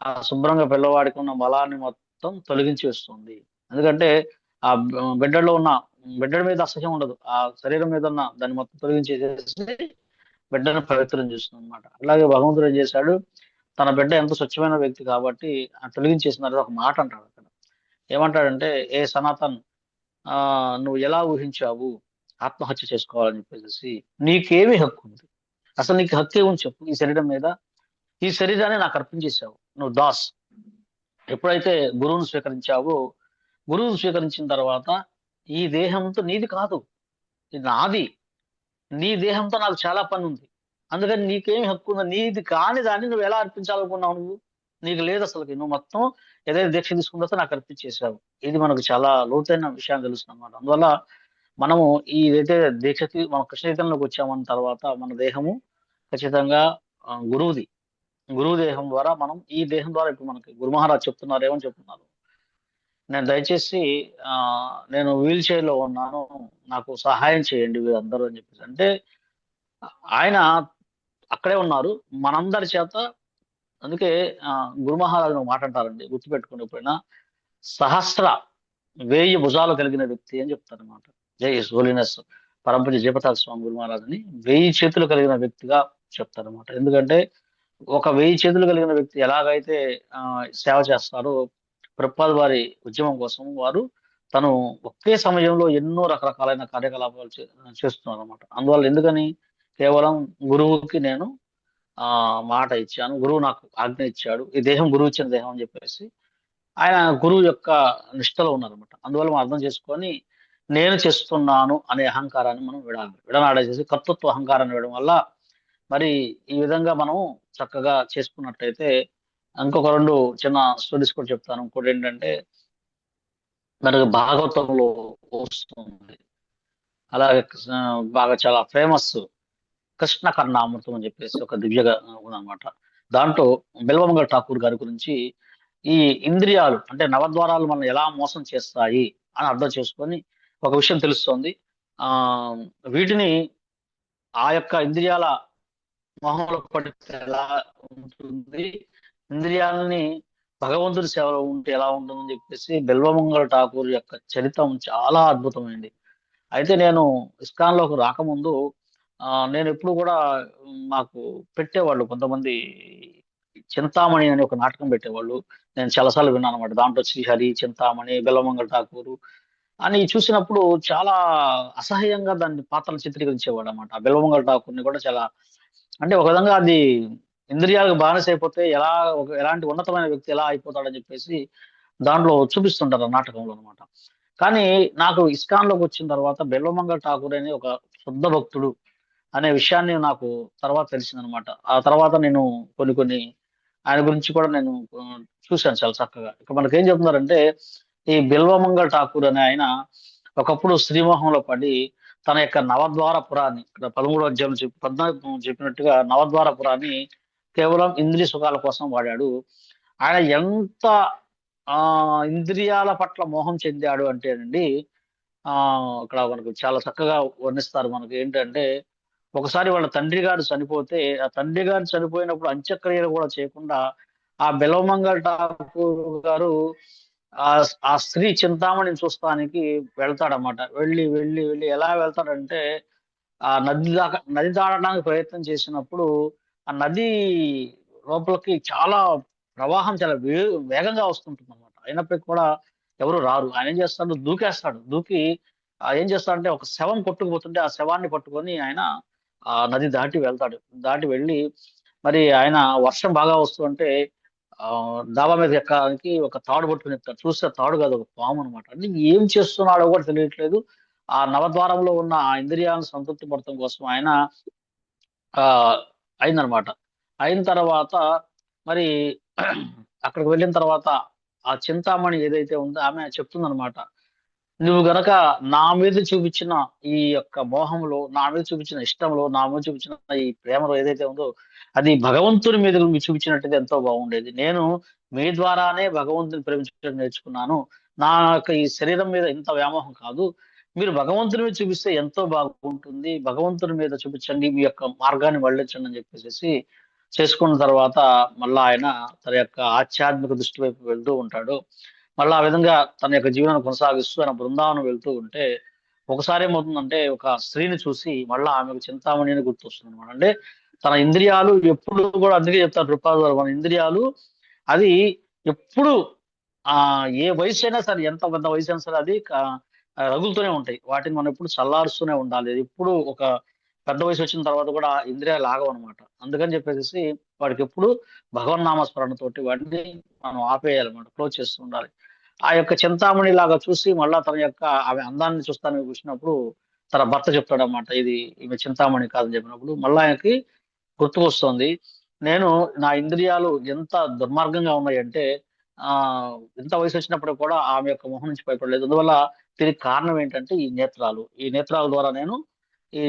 ఆ శుభ్రంగా పిల్లవాడికి ఉన్న మలాన్ని మొత్తం తొలగించి వేస్తుంది. ఎందుకంటే ఆ బిడ్డలో ఉన్న, బిడ్డ మీద అసహ్యం ఉండదు, ఆ శరీరం మీద ఉన్న దాన్ని మొత్తం తొలగించేసేసి బిడ్డను పవిత్రం చేస్తుంది అనమాట. అలాగే భగవంతుడు ఏం చేశాడు, తన బిడ్డ ఎంత స్వచ్ఛమైన వ్యక్తి కాబట్టి తొలగించేసిన ఒక మాట అంటాడు అక్కడ. ఏమంటాడంటే, ఏ సనాతన్, నువ్వు ఎలా ఊహించావు ఆత్మహత్య చేసుకోవాలని చెప్పేసి, నీకేమి హక్కు ఉంది, అసలు నీకు హక్కు ఏముంది చెప్పు ఈ శరీరం మీద, ఈ శరీరాన్ని నాకు అర్పించేశావు, నువ్వు దాస్. ఎప్పుడైతే గురువును స్వీకరించావో, గురువును స్వీకరించిన తర్వాత ఈ దేహంతో నీది కాదు, ఇది నాది, నీ దేహంతో నాకు చాలా పని ఉంది, అందుకని నీకేమి హక్కు ఉందో, నీది కాని దాన్ని నువ్వు ఎలా అర్పించాలనుకున్నావు, నీకు లేదు అసలుకి, నువ్వు మొత్తం ఏదైతే దీక్ష తీసుకుందో నాకు అర్పించేసావు. ఇది మనకు చాలా లోతైన విషయం తెలుస్తుంది అన్నమాట. అందువల్ల మనము ఈ ఏదైతే దీక్ష మనం కృష్ణ చైతన్యంలోకి వచ్చామన్న తర్వాత మన దేహము ఖచ్చితంగా గురువుది. గురువు దేహం ద్వారా మనం ఈ దేహం ద్వారా ఇప్పుడు మనకి గురు మహారాజ్ చెప్తున్నారు, ఏమని చెప్తున్నారు, నేను దయచేసి ఆ నేను వీల్ చైర్ లో ఉన్నాను, నాకు సహాయం చేయండి వీరందరూ అని చెప్పేసి. అంటే ఆయన అక్కడే ఉన్నారు మనందరి చేత. అందుకే గురు మహారాజు ఒక మాట అంటారండి, గుర్తుపెట్టుకుని ఎప్పుడైనా, సహస్ర 1000 భుజాలు కలిగిన వ్యక్తి అని చెప్తారనమాట. జై హోలీనెస్ పరంపూజ జయప్రతాప్ స్వామి గురు మహారాజుని 1000 చేతులు కలిగిన వ్యక్తిగా చెప్తారనమాట. ఎందుకంటే ఒక 1000 చేతులు కలిగిన వ్యక్తి ఎలాగైతే సేవ చేస్తారో, ప్రభుపాద వారి ఉద్యమం కోసం వారు తను ఒకే సమయంలో ఎన్నో రకరకాలైన కార్యకలాపాలు చేస్తున్నారు అనమాట. అందువల్ల ఎందుకని, కేవలం గురువుకి నేను మాట ఇచ్చాను, గురువు నాకు ఆజ్ఞ ఇచ్చాడు, ఈ దేహం గురువు ఇచ్చిన దేహం అని చెప్పేసి ఆయన గురువు యొక్క నిష్టలో ఉన్నారనమాట. అందువల్ల మనం అర్థం చేసుకొని నేను చేస్తున్నాను అనే అహంకారాన్ని మనం విడనాడేసేసి కర్తృత్వ అహంకారాన్ని వేయడం వల్ల మరి ఈ విధంగా మనం చక్కగా చేసుకున్నట్టయితే, ఇంకొక 2 చిన్న స్టోరీస్ కూడా చెప్తాను. ఇంకోటి ఏంటంటే, మనకు భాగవతంలో వస్తుంది, అలాగే బాగా చాలా ఫేమస్ కృష్ణ కర్ణామృతం అని చెప్పేసి ఒక దివ్యగా ఉందన్నమాట. దాంట్లో బిల్వమంగళ ఠాకూర్ గారి గురించి ఈ ఇంద్రియాలు అంటే నవద్వారాలు మనం ఎలా మోసం చేస్తాయి అని అర్థం చేసుకొని ఒక విషయం తెలుస్తోంది. ఆ వీటిని ఆ యొక్క ఇంద్రియాల మోహంలో పడితే ఎలా ఉంటుంది, ఇంద్రియాలని భగవంతుడి సేవలో ఉంటే ఎలా ఉంటుందని చెప్పేసి బిల్వమంగళ ఠాకూర్ యొక్క చరిత్రం చాలా అద్భుతమైంది. అయితే నేను ఇస్కాన్ లోకి రాకముందు నేను ఎప్పుడు కూడా మాకు పెట్టేవాళ్ళు కొంతమంది, చింతామణి అని ఒక నాటకం పెట్టేవాళ్ళు. నేను చాలాసార్లు విన్నాను అనమాట. దాంట్లో శ్రీహరి, చింతామణి, బిల్వమంగళ ఠాకూరు అని చూసినప్పుడు చాలా అసహ్యంగా దాన్ని పాత్రలు చిత్రీకరించేవాడు అనమాట. బిల్వమంగళ ఠాకూర్ని కూడా చాలా, అంటే ఒక విధంగా అది ఇంద్రియాలకు బానిస అయిపోతే ఎలాంటి ఉన్నతమైన వ్యక్తి ఎలా అయిపోతాడని చెప్పేసి దాంట్లో చూపిస్తుంటారు ఆ నాటకంలో అనమాట. కానీ నాకు ఇస్కాన్ లోకి వచ్చిన తర్వాత బిల్వమంగళ ఠాకూర్ అనే ఒక శుద్ధ భక్తుడు అనే విషయాన్ని నాకు తర్వాత తెలిసిందనమాట. ఆ తర్వాత నేను కొన్ని ఆయన గురించి కూడా నేను చూశాను చాలా చక్కగా. ఇక మనకేం చెప్తున్నారంటే, ఈ బిల్వమంగళ ఠాకూర్ అనే ఆయన ఒకప్పుడు స్త్రీమోహంలో పడి తన యొక్క నవద్వార పురాన్ని, ఇక్కడ 13వ అధ్యాయం 14 చెప్పినట్టుగా నవద్వార పురాన్ని కేవలం ఇంద్రియ సుఖాల కోసం వాడాడు. ఆయన ఎంత ఇంద్రియాల పట్ల మోహం చెందాడు అంటేనండి, ఇక్కడ మనకు చాలా చక్కగా వర్ణిస్తారు. మనకి ఏంటంటే, ఒకసారి వాళ్ళ తండ్రి గారు చనిపోతే, ఆ తండ్రి గారు చనిపోయినప్పుడు అంత్యక్రియలు కూడా చేయకుండా ఆ బిల్వమంగళ ఠాకూర్ గారు ఆ ఆ స్త్రీ చింతామణిని చూస్తానికి వెళ్తాడనమాట. వెళ్ళి ఎలా వెళ్తాడంటే, ఆ నది దాటడానికి ప్రయత్నం చేసినప్పుడు ఆ నది లోపలికి చాలా ప్రవాహం చాలా వేగంగా వస్తుంటుంది అనమాట. అయినప్పటికీ కూడా ఎవరు రారు. ఆయన ఏం చేస్తాడు, దూకేస్తాడు. దూకి ఏం చేస్తాడంటే, ఒక శవం కొట్టుకుపోతుంటే ఆ శవాన్ని పట్టుకొని ఆయన ఆ నది దాటి వెళ్తాడు. దాటి వెళ్ళి మరి ఆయన వర్షం బాగా వస్తుంటే డాబా మీద ఎక్కడానికి ఒక తాడు పట్టుకుని ఎక్కుతాడు. చూస్తే తాడు కాదు, ఒక పాము అనమాట. అంటే ఏం చేస్తున్నాడో కూడా తెలియట్లేదు. ఆ నవద్వారంలో ఉన్న ఆ ఇంద్రియాలను సంతృప్తి పడటం కోసం ఆయన ఆ అయిందనమాట. అయిన తర్వాత మరి అక్కడికి వెళ్ళిన తర్వాత ఆ చింతామణి ఏదైతే ఉందో ఆమె చెప్తుందనమాట, నువ్వు గనక నా మీద చూపించిన ఈ యొక్క మోహంలో, నా మీద చూపించిన ఇష్టంలో, నా మీద చూపించిన ఈ ప్రేమలో ఏదైతే ఉందో, అది భగవంతుని మీద నువ్వు చూపించినట్టయితే ఎంతో బాగుండేది. నేను మీ ద్వారానే భగవంతుని ప్రేమించడం నేర్చుకున్నాను. నా యొక్క ఈ శరీరం మీద ఇంత వ్యామోహం కాదు. మీరు భగవంతుని మీద చూపిస్తే ఎంతో బాగుంటుంది. భగవంతుని మీద చూపించండి, మీ యొక్క మార్గాన్ని మళ్ళించండి అని చెప్పేసి చేసుకున్న తర్వాత మళ్ళా ఆయన తన యొక్క ఆధ్యాత్మిక దృష్టి వైపు వెళ్తూ ఉంటాడు. మళ్ళీ ఆ విధంగా తన యొక్క జీవనాన్ని కొనసాగిస్తూ ఆయన బృందావనం వెళ్తూ ఉంటే, ఒకసారి ఏమవుతుందంటే, ఒక స్త్రీని చూసి మళ్ళా ఆమెకు చింతామణి అని గుర్తొస్తుంది అనమాట. అంటే తన ఇంద్రియాలు ఎప్పుడు కూడా, అందుకే చెప్తారు ప్రభుపాద వారు, మన ఇంద్రియాలు అది ఎప్పుడు ఏ వయసు అయినా సరే, ఎంత పెద్ద వయసు అయినా సరే అది రగులుతూనే ఉంటాయి. వాటిని మనం ఎప్పుడు చల్లారుస్తూనే ఉండాలి. ఎప్పుడు ఒక పెద్ద వయసు వచ్చిన తర్వాత కూడా ఇంద్రియాలు ఆగవన్నమాట. అందుకని చెప్పేసి వాడికి ఎప్పుడు భగవన్నామస్మరణతోటి వాటిని మనం ఆపేయాలన్నమాట, క్లోజ్ చేస్తూ ఉండాలి. ఆ యొక్క చింతామణి లాగా చూసి మళ్ళా తన యొక్క ఆమె అందాన్ని చూసినప్పుడు తన భర్త చెప్తాడన్నమాట, ఇది ఈమె చింతామణి కాదని చెప్పినప్పుడు మళ్ళా ఆయనకి గుర్తుకొస్తుంది, నేను నా ఇంద్రియాలు ఎంత దుర్మార్గంగా ఉన్నాయంటే ఆ ఎంత వయసు వచ్చినప్పుడు కూడా ఆమె యొక్క మొహం నుంచి భయపడలేదు. అందువల్ల దీనికి కారణం ఏంటంటే ఈ నేత్రాల ద్వారా నేను ఈ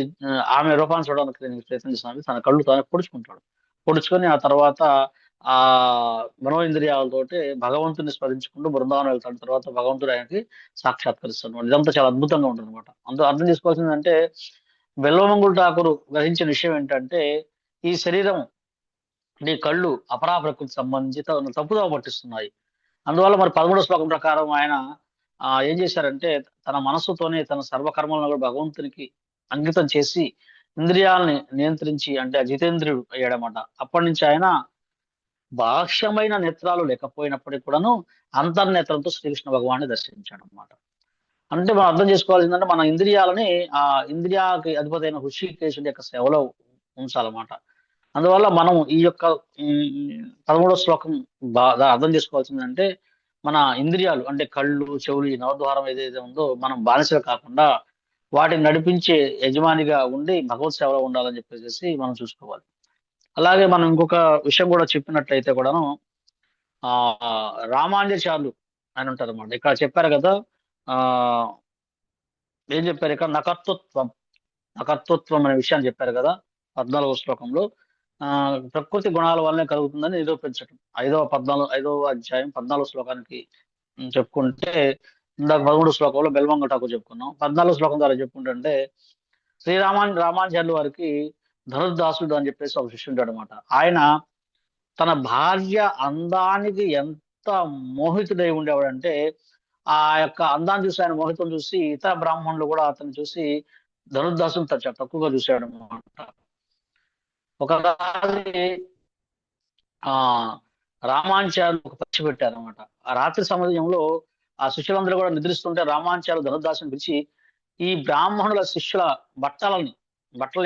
ఆమె రూపాన్ని చూడడానికి ప్రయత్నం చేస్తున్నాడు. తన కళ్ళు తానే పొడుచుకుంటాడు. పొడుచుకొని ఆ తర్వాత ఆ మనోఇంద్రియాలతోటి భగవంతుని స్మరించుకుంటూ బృందావనం వెళ్తాడు. తర్వాత భగవంతుడు ఆయనకి సాక్షాత్కరిస్తున్నాడు. ఇదంతా చాలా అద్భుతంగా ఉంటుంది అనమాట. అందులో అర్థం చేసుకోవాల్సిందంటే బెల్వమంగుళ ఠాకూర్ గ్రహించిన విషయం ఏంటంటే ఈ శరీరం నీ కళ్ళు అపరా ప్రకృతి సంబంధించి తప్పుదోవ పట్టిస్తున్నాయి. అందువల్ల మరి 13వ శ్లోకం ప్రకారం ఆయన ఏం చేశారంటే తన మనస్సుతోనే తన సర్వకర్మలను కూడా భగవంతునికి అంకితం చేసి ఇంద్రియాలని నియంత్రించి అంటే జితేంద్రియుడు అయ్యాడనమాట. అప్పటి నుంచి ఆయన బాహ్యమైన నేత్రాలు లేకపోయినప్పటికీ కూడాను అంతర్నేత్రంతో శ్రీకృష్ణ భగవాన్ని దర్శించాడు అనమాట. అంటే మనం అర్థం చేసుకోవాల్సిందంటే మన ఇంద్రియాలని ఆ ఇంద్రియాకి అధిపతి అయిన హృషికేశుడి యొక్క సేవలో ఉంచాలన్నమాట. అందువల్ల మనం ఈ యొక్క 13వ శ్లోకం బాగా అర్థం చేసుకోవాల్సిందంటే మన ఇంద్రియాలు అంటే కళ్ళు చెవులు ఈ నవద్వారం ఏదైతే ఉందో మనం బానిసలు కాకుండా వాటిని నడిపించే యజమానిగా ఉండి భగవత్ సేవలో ఉండాలని చెప్పేసి మనం చూసుకోవాలి. అలాగే మనం ఇంకొక విషయం కూడా చెప్పినట్లయితే కూడాను ఆ రామానుజాచార్యులు అని ఉంటారు అన్నమాట. ఇక్కడ చెప్పారు కదా ఆ ఏం చెప్పారు ఇక్కడ నకర్తృత్వం అనే విషయాన్ని చెప్పారు కదా 14వ శ్లోకంలో. ప్రకృతి గుణాల వల్లనే కలుగుతుందని నిరూపించటం 5వ అధ్యాయం 14వ శ్లోకానికి చెప్పుకుంటే ఇందాక 13వ శ్లోకంలో బెల్వంగ ఠాకూర్ చెప్పుకున్నాం. 14వ శ్లోకం ద్వారా చెప్పుకుంటుంటే రామానుజాచార్యుల వారికి ధనుర్దాసుడు అని చెప్పేసి ఒక శిష్యుడు అనమాట. ఆయన తన భార్య అందానికి ఎంత మోహితుడై ఉండేవాడంటే ఆ యొక్క అందాన్ని చూసి ఆయన మోహితం చూసి ఇతర బ్రాహ్మణులు కూడా అతను చూసి ధనుర్దాసుని తక్కువగా చూశాడు అనమాట. ఒకసారి రామానుజాచార్యులు ఒక పరీక్ష పెట్టారనమాట. ఆ రాత్రి సమయంలో ఆ శిష్యులందరూ కూడా నిద్రిస్తుంటే రామానుజాచార్యులు ధనుర్దాసుని పిలిచి ఈ బ్రాహ్మణుల శిష్యుల బట్టల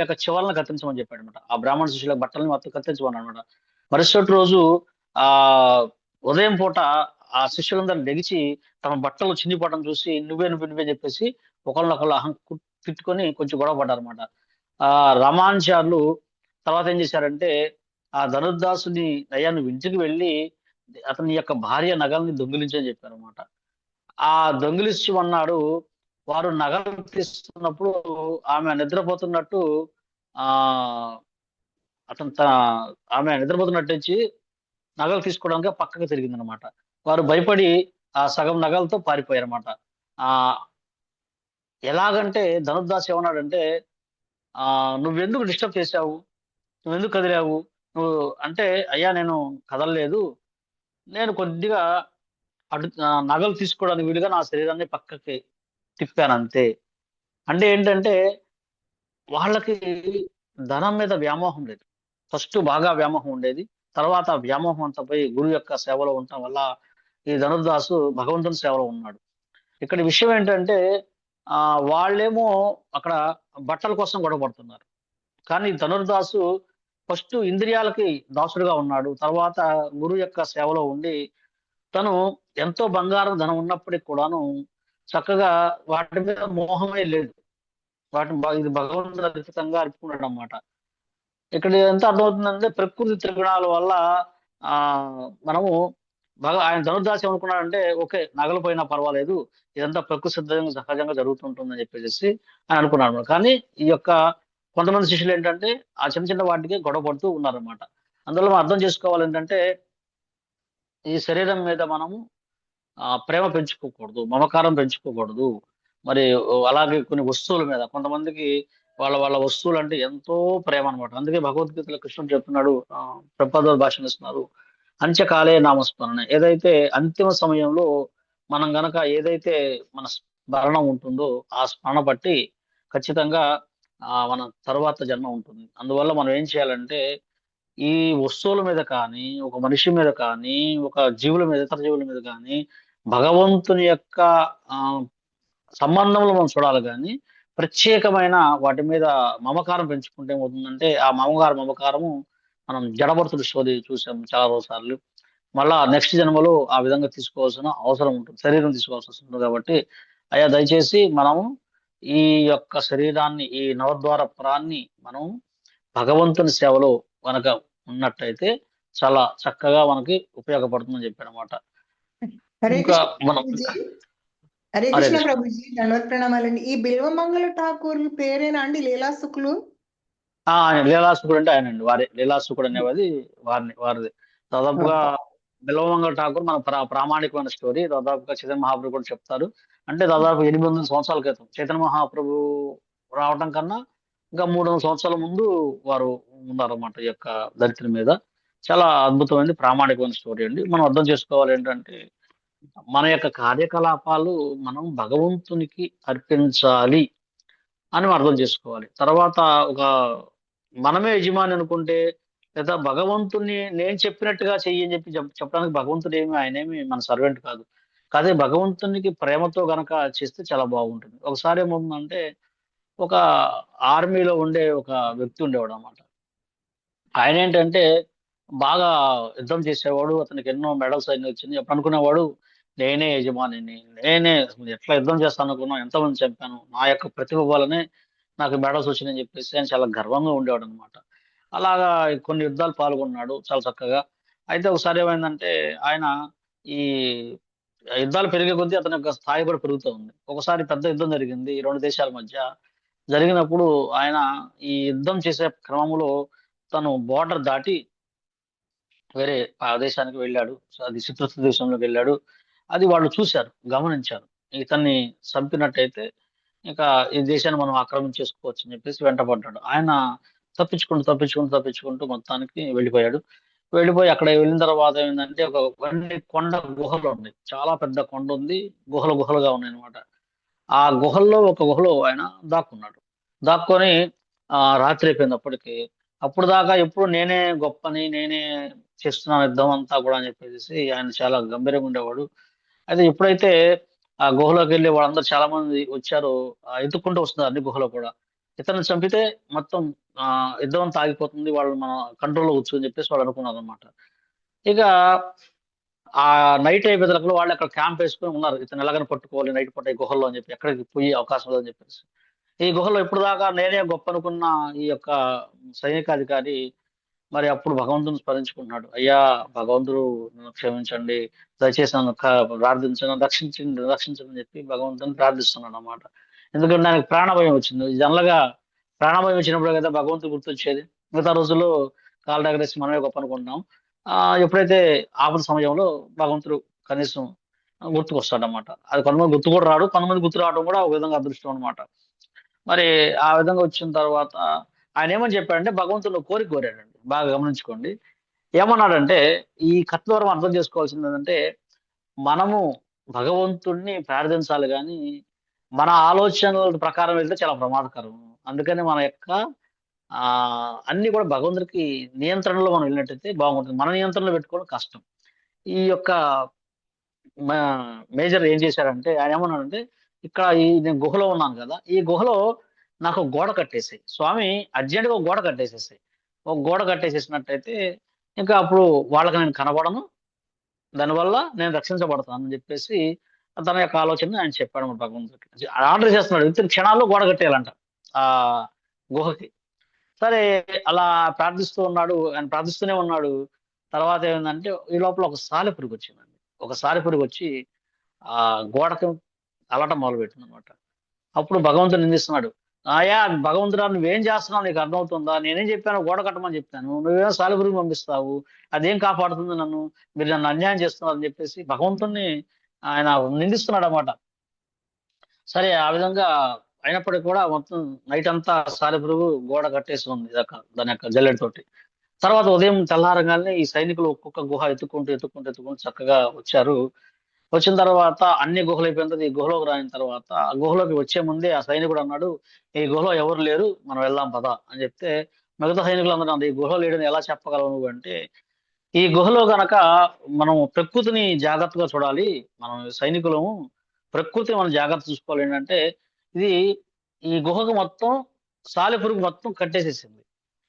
యొక్క చివరలను కత్తిరించమని చెప్పాడు అనమాట. ఆ బ్రాహ్మణ శిష్యుల బట్టలని మొత్తం కత్తిరించమని అనమాట. మరుసటి రోజు ఆ ఉదయం పూట ఆ శిష్యులందరూ లెగిచి తమ బట్టలు చిన్నిపోవడం చూసి నువ్వే చెప్పేసి ఒకళ్ళొకళ్ళు తిట్టుకొని కొంచెం గొడవ పడ్డారనమాట. రామానుజాచార్యులు తర్వాత ఏం చేశారంటే ఆ ధనుర్దాసుని అయ్యా నువ్వు ఇంటికి వెళ్ళి అతని యొక్క భార్య నగల్ని దొంగిలించని చెప్పారు అనమాట. ఆ దొంగిలించమన్నాడు. వారు నగలు తీస్తున్నప్పుడు ఆమె నిద్రపోతున్నట్టు ఆమె నిద్రపోతున్నట్టు నుంచి నగలు తీసుకోవడానికి పక్కకు తిరిగింది అనమాట. వారు భయపడి ఆ సగం నగలతో పారిపోయారన్నమాట. ఎలాగంటే ధనుర్దాస్ ఏమన్నాడంటే నువ్వెందుకు డిస్టర్బ్ చేశావు, నువ్వెందుకు కదిలావు, నువ్వు అంటే అయ్యా నేను కదలలేదు, నేను కొద్దిగా నగలు తీసుకోవడానికి వీలుగా నా శరీరాన్ని పక్కకి తిప్పాను అంతే. అంటే ఏంటంటే వాళ్ళకి ధనం మీద వ్యామోహం లేదు. ఫస్ట్ బాగా వ్యామోహం ఉండేది, తర్వాత వ్యామోహం అంతా పోయి గురువు యొక్క సేవలో ఉండటం వల్ల ఈ ధనుర్దాసు భగవంతుని సేవలో ఉన్నాడు. ఇక్కడ విషయం ఏంటంటే వాళ్ళేమో అక్కడ బట్టల కోసం గొడవ పడుతున్నారు, కానీ ధనుర్దాసు ఫస్ట్ ఇంద్రియాలకి దాసుడుగా ఉన్నాడు. తర్వాత గురువు యొక్క సేవలో ఉండి తను ఎంతో బంగారం ధనం ఉన్నప్పటికి కూడాను చక్కగా వాటి మీద మోహమే లేదు. ఇది భగవంతుడు అర్పితంగా అర్పుకున్నాడు అన్నమాట. ఇక్కడ ఎంత అర్థమవుతుందంటే ప్రకృతి త్రిగుణాల వల్ల మనము ఆయన ధనుర్దాసి ఏమనుకున్నాడంటే ఓకే నగలు పోయినా పర్వాలేదు, ఇదంతా ప్రకృతి సిద్ధంగా సహజంగా జరుగుతుంటుందని చెప్పేసి ఆయన అనుకున్నాడు. కానీ ఈ యొక్క కొంతమంది శిష్యులు ఏంటంటే ఆ చిన్న వాటికి గొడవ పడుతూ ఉన్నారన్నమాట. అందులో మనం అర్థం చేసుకోవాలి ఏంటంటే ఈ శరీరం మీద మనము ప్రేమ పెంచుకోకూడదు, మమకారం పెంచుకోకూడదు. మరి అలాగే కొన్ని వస్తువుల మీద కొంతమందికి వాళ్ళ వస్తువులు అంటే ఎంతో ప్రేమ అనమాట. అందుకే భగవద్గీతలో కృష్ణుడు చెప్తున్నాడు, ప్రభుపాదుల భాషను ఇస్తున్నారు, అంత్యకాలే నామస్మరణ. ఏదైతే అంతిమ సమయంలో మనం గనక ఏదైతే మన స్మరణ ఉంటుందో ఆ స్మరణ బట్టి ఖచ్చితంగా మన తరువాత జన్మ ఉంటుంది. అందువల్ల మనం ఏం చేయాలంటే ఈ వస్తువుల మీద కానీ, ఒక మనిషి మీద కానీ, ఒక జీవుల మీద, ఇతర జీవుల మీద కానీ భగవంతుని యొక్క సంబంధంలో మనం చూడాలి. కానీ ప్రత్యేకమైన వాటి మీద మమకారం పెంచుకుంటే ఏమవుతుందంటే ఆ మమకారము మనం జడభరతుడు స్టోరీ చూసాం చాలా రోజుసార్లు. మళ్ళా నెక్స్ట్ జన్మలో ఆ విధంగా తీసుకోవాల్సిన అవసరం ఉంటుంది, శరీరం తీసుకోవాల్సి వస్తుంది. కాబట్టి అయ్యా దయచేసి మనము ఈ యొక్క శరీరాన్ని, ఈ నవద్వార పురాన్ని మనం భగవంతుని సేవలో కనుక ఉన్నట్టయితే చాలా చక్కగా మనకి ఉపయోగపడుతుందని చెప్పాడు అనమాట. ఇంకా మనం హరే హరే కృష్ణ కృష్ణ. ప్రభుజీ, దండవత్ ప్రణామాలండి. ఈ బిల్వమంగళ ఠాకూర్ పేరేనా అండి లీలాసుకులు? లీలాసుకుడు అంటే ఆయనండి, వారే లీలాసుకుడు అనేవాది వారిది. దాదాపుగా బిల్వమంగళ ఠాకూర్ మన ప్రామాణికమైన స్టోరీ. దాదాపుగా చైతన్య మహాప్రభు కూడా చెప్తారు. అంటే దాదాపు 800 సంవత్సరాల క్రితం చైతన్య మహాప్రభు రావటం కన్నా ఇంకా 300 సంవత్సరాల ముందు వారు ఉన్నారన్నమాట ఈ యొక్క దళితుల మీద. చాలా అద్భుతమైనది, ప్రామాణికమైన స్టోరీ అండి. మనం అర్థం చేసుకోవాలి ఏంటంటే మన యొక్క కార్యకలాపాలు మనం భగవంతునికి అర్పించాలి అని మనం అర్థం చేసుకోవాలి. తర్వాత ఒక మనమే యజమాని అనుకుంటే, లేదా భగవంతుని నేను చెప్పినట్టుగా చెయ్యి అని చెప్పడానికి భగవంతుడు ఆయనేమి మన సర్వెంట్ కాదు. కాదే భగవంతునికి ప్రేమతో గనక చేస్తే చాలా బాగుంటుంది. ఒకసారి ఏమవుతుందంటే ఒక ఆర్మీలో ఉండే ఒక వ్యక్తి ఉండేవాడు అన్నమాట. ఆయన ఏంటంటే బాగా యుద్ధం చేసేవాడు. అతనికి ఎన్నో మెడల్స్ అన్ని వచ్చింది. అప్పుడు అనుకునేవాడు నేనే యజమానిని, నేనే అసలు ఎట్లా యుద్ధం చేస్తాను అనుకున్నాను, ఎంతమంది చంపాను, నా యొక్క ప్రతిభ వల్లనే నాకు మెడల్స్ వచ్చినాయని చెప్పేసి ఆయన చాలా గర్వంగా ఉండేవాడు అనమాట. అలాగా కొన్ని యుద్ధాలు పాల్గొన్నాడు చాలా చక్కగా. అయితే ఒకసారి ఏమైందంటే ఆయన ఈ యుద్ధాలు పెరిగే కొద్దీ అతని యొక్క స్థాయి కూడా పెరుగుతూ ఉంది. ఒకసారి పెద్ద యుద్ధం జరిగింది ఈ రెండు దేశాల మధ్య. జరిగినప్పుడు ఆయన ఈ యుద్ధం చేసే క్రమంలో తను బోర్డర్ దాటి వేరే దేశానికి వెళ్ళాడు. సో అది శత్రుత్వ దేశంలోకి వెళ్ళాడు. అది వాళ్ళు చూశారు, గమనించారు. ఇతన్ని చంపినట్టయితే ఇంకా ఈ దేశాన్ని మనం ఆక్రమించేసుకోవచ్చు అని చెప్పేసి వెంటపడ్డాడు. ఆయన తప్పించుకుంటూ మొత్తానికి వెళ్ళిపోయాడు. వెళ్ళిపోయి అక్కడ వెళ్ళిన తర్వాత ఏంటంటే కొన్ని కొండ గుహలు ఉన్నాయి. చాలా పెద్ద కొండ ఉంది. గుహలుగా ఉన్నాయి అనమాట. ఆ గుహల్లో ఒక గుహలో ఆయన దాక్కున్నాడు. దాక్కొని రాత్రి అయిపోయింది అప్పటికి. అప్పుడు దాకా ఎప్పుడు నేనే గొప్పని, నేనే చేస్తున్నాను యుద్ధం అంతా కూడా అని చెప్పేసి ఆయన చాలా గంభీరంగా ఉండేవాడు. అయితే ఎప్పుడైతే ఆ గుహలోకి వెళ్ళి వాళ్ళందరూ చాలా మంది వచ్చారో, ఎత్తుక్కుంటూ వస్తున్నారు అన్ని గుహలో కూడా. ఇతన్ని చంపితే మొత్తం యుద్ధం అంతా ఆగిపోతుంది, వాళ్ళు మన కంట్రోల్లో వచ్చు అని చెప్పేసి వాళ్ళు అనుకున్నారు అనమాట. ఇక ఆ నైట్ అయిపోయేసరికి వాళ్ళు అక్కడ క్యాంప్ వేసుకొని ఉన్నారు. ఇతను ఎలాగైనా పట్టుకోవాలి నైట్ పూట ఈ గుహల్లో అని చెప్పి, ఎక్కడికి పోయే అవకాశం లేదని చెప్పేసి. ఈ గుహలో ఇప్పుడు దాకా నేనే గొప్ప అనుకున్న ఈ యొక్క సైనికాధికారి మరి అప్పుడు భగవంతుని స్మరించుకుంటున్నాడు. అయ్యా భగవంతుడు నన్ను క్షమించండి, దయచేసి నన్ను ప్రార్థించండి, రక్షించండి అని చెప్పి భగవంతుని ప్రార్థిస్తున్నాడు అన్నమాట. ఎందుకంటే ఆయనకు ప్రాణభయం వచ్చింది. జనరల్గా ప్రాణభయం వచ్చినప్పుడు కదా భగవంతుడు గుర్తొచ్చేది. మిగతా రోజుల్లో కాళ్ళ దగ్గర వేసి మనమే గొప్ప అనుకుంటున్నాం. ఎప్పుడైతే ఆపద సమయంలో భగవంతుడు కనీసం గుర్తుకొస్తాడనమాట. అది కొంతమంది గుర్తు కూడా రాడు, కొంతమంది గుర్తు రావడం కూడా ఒక విధంగా అదృష్టం అనమాట. మరి ఆ విధంగా వచ్చిన తర్వాత ఆయన ఏమని చెప్పాడంటే భగవంతుడు కోరిక కోరాడండి. బాగా గమనించుకోండి. ఏమన్నాడంటే ఈ కథ ద్వారా మనం అర్థం చేసుకోవాల్సింది ఏంటంటే మనము భగవంతుడిని ప్రార్థించాలి కానీ మన ఆలోచనల ప్రకారం వెళ్తే చాలా ప్రమాదకరం. అందుకని మన యొక్క అన్ని కూడా భగవంతుడికి నియంత్రణలో మనం వెళ్ళినట్టయితే బాగుంటుంది. మన నియంత్రణలో పెట్టుకోవడం కష్టం. ఈ యొక్క మేజర్ ఏం చేశాడంటే ఆయన ఏమన్నాడంటే ఇక్కడ నేను గుహలో ఉన్నాను కదా, ఈ గుహలో నాకు గోడ కట్టేసాయి స్వామి, అర్జెంటుగా ఒక గోడ కట్టేసేసాయి. ఒక గోడ కట్టేసేసినట్టయితే ఇంకా అప్పుడు వాళ్ళకి నేను కనబడను, దానివల్ల నేను రక్షించబడతాను అని చెప్పేసి తన యొక్క ఆలోచన ఆయన చెప్పాడు భగవంతుడికి. ఆర్డర్ చేస్తున్నాడు, విత్ క్షణాల్లో గోడ కట్టేయాలంట ఆ గుహకి. సరే అలా ప్రార్థిస్తూ ఉన్నాడు, ఆయన ప్రార్థిస్తూనే ఉన్నాడు. తర్వాత ఏమైందంటే ఈ లోపల ఒక సాలెపురుగు వచ్చిందండి. ఒక సాలెపురుగు వచ్చి ఆ గోడకు అలటం మొదలుపెట్టింది అనమాట. అప్పుడు భగవంతుడు నిందిస్తున్నాడు. ఆయా భగవంతుడా నువ్వేం చేస్తున్నావు, నీకు అర్థమవుతుందా? నేనేం చెప్పాను, గోడ కట్టమని చెప్పాను, నువ్వేమో సాలెపురుగు పంపిస్తావు, అదేం కాపాడుతుంది నన్ను, మీరు నన్ను అన్యాయం చేస్తున్నారు అని చెప్పేసి భగవంతుణ్ణి ఆయన నిందిస్తున్నాడు అన్నమాట. సరే ఆ విధంగా అయినప్పటికీ కూడా మొత్తం నైట్ అంతా సాలెపురుగు గోడ కట్టేసి ఉంది దాని యొక్క జల్లెడతోటి. తర్వాత ఉదయం తెల్లారగానే ఈ సైనికులు ఒక్కొక్క గుహ ఎత్తుకుంటూ చక్కగా వచ్చారు. వచ్చిన తర్వాత అన్ని గుహలు అయిపోయిన తర్వాత ఈ గుహలోకి రాయిన తర్వాత ఆ గుహలోకి వచ్చే ముందే ఆ సైనికుడు అన్నాడు, ఈ గుహలో ఎవరు లేరు, మనం వెళ్దాం పదా అని చెప్తే మిగతా సైనికులు అందరూ అన్నారు, ఈ గుహలో లేడని ఎలా చెప్పగలవు నువ్వు అంటే, ఈ గుహలో గనక మనం ప్రకృతిని జాగ్రత్తగా చూడాలి, మనం సైనికులము ప్రకృతిని మనం జాగ్రత్త చూసుకోవాలి. ఏంటంటే ఇది ఈ గుహకు మొత్తం సాలెపురుగు మొత్తం కట్టేసేసింది.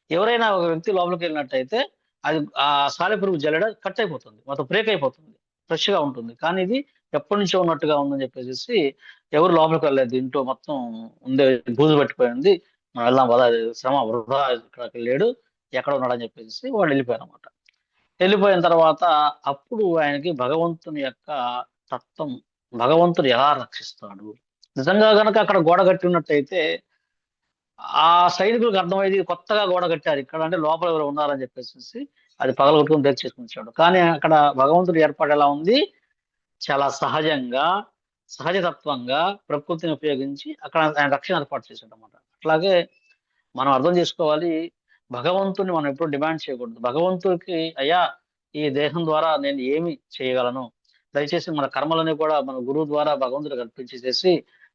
ఎవరైనా ఒక వ్యక్తి లోపలికి వెళ్ళినట్టయితే అది ఆ సాలెపురుగు జల్లెడ కట్ అయిపోతుంది, మొత్తం బ్రేక్ అయిపోతుంది, ఫ్రెష్ గా ఉంటుంది. కానీ ఇది ఎప్పటి నుంచో ఉన్నట్టుగా ఉందని చెప్పేసి ఎవరు లోపలికి వెళ్ళలేదు, ఇంట్లో మొత్తం ఉండే బూజు పట్టిపోయింది, మనం వెళ్దాం వదా, శ్రమ వృధా, ఇక్కడికి వెళ్ళాడు, ఎక్కడ ఉన్నాడని చెప్పేసి వాళ్ళు వెళ్ళిపోయారు అనమాట. వెళ్ళిపోయిన తర్వాత అప్పుడు ఆయనకి భగవంతుని యొక్క తత్వం భగవంతుడు ఎలా రక్షిస్తాడు? నిజంగా గనక అక్కడ గోడ కట్టి ఉన్నట్టయితే ఆ సైనికులకు అర్థమైంది కొత్తగా గోడ కట్టారు ఇక్కడ, అంటే లోపల ఎవరు ఉన్నారని చెప్పేసి అది పగలగొట్టుకుని బ్రేక్ చేసుకుని వచ్చాడు. కానీ అక్కడ భగవంతుడి ఏర్పాటు ఎలా ఉంది? చాలా సహజంగా, సహజతత్వంగా ప్రకృతిని ఉపయోగించి అక్కడ ఆయన రక్షణ ఏర్పాటు చేశాడు అనమాట. అట్లాగే మనం అర్థం చేసుకోవాలి, భగవంతుని మనం ఎప్పుడు డిమాండ్ చేయకూడదు. భగవంతుడికి అయ్యా ఈ దేహం ద్వారా నేను ఏమి చేయగలను, దయచేసి మన కర్మలని కూడా మన గురువు ద్వారా భగవంతుడికి అర్పించేసేసి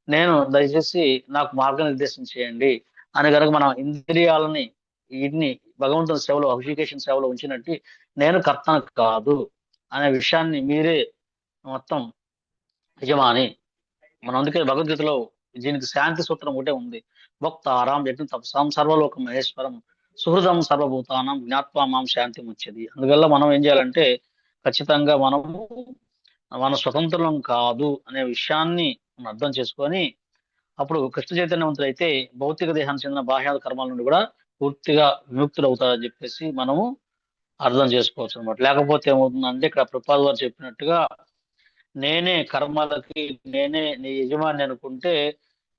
నేను దయచేసి నాకు మార్గనిర్దేశం చేయండి అని కనుక మనం ఇంద్రియాలని వీటిని భగవంతుని సేవలో, అభిషేకేషన్ సేవలో ఉంచినట్టు నేను కర్తను కాదు అనే విషయాన్ని మీరే మొత్తం యజమాని. మనం అందుకే భగవద్గీతలో దీనికి శాంతి సూత్రం ఒకటే ఉంది, భక్తారాం యజ్ఞ తపసాం సర్వలోక మహేశ్వరం సుహృదం సర్వభూతానం జ్ఞాత్వా మాం శాంతి ముచ్యది. అందువల్ల మనం ఏం చేయాలంటే ఖచ్చితంగా మనము మన స్వతంత్రం కాదు అనే విషయాన్ని మనం అర్థం చేసుకొని అప్పుడు కృష్ణ చైతన్యవంతులు అయితే భౌతిక దేహానికి చెందిన బాహ్యాద కర్మాల నుండి కూడా పూర్తిగా విముక్తులు అవుతారని చెప్పేసి మనము అర్థం చేసుకోవచ్చు అనమాట. లేకపోతే ఏమవుతుందంటే ఇక్కడ ప్రభుపాద వారు చెప్పినట్టుగా నేనే కర్మలకి నేనే నీ యజమాని అనుకుంటే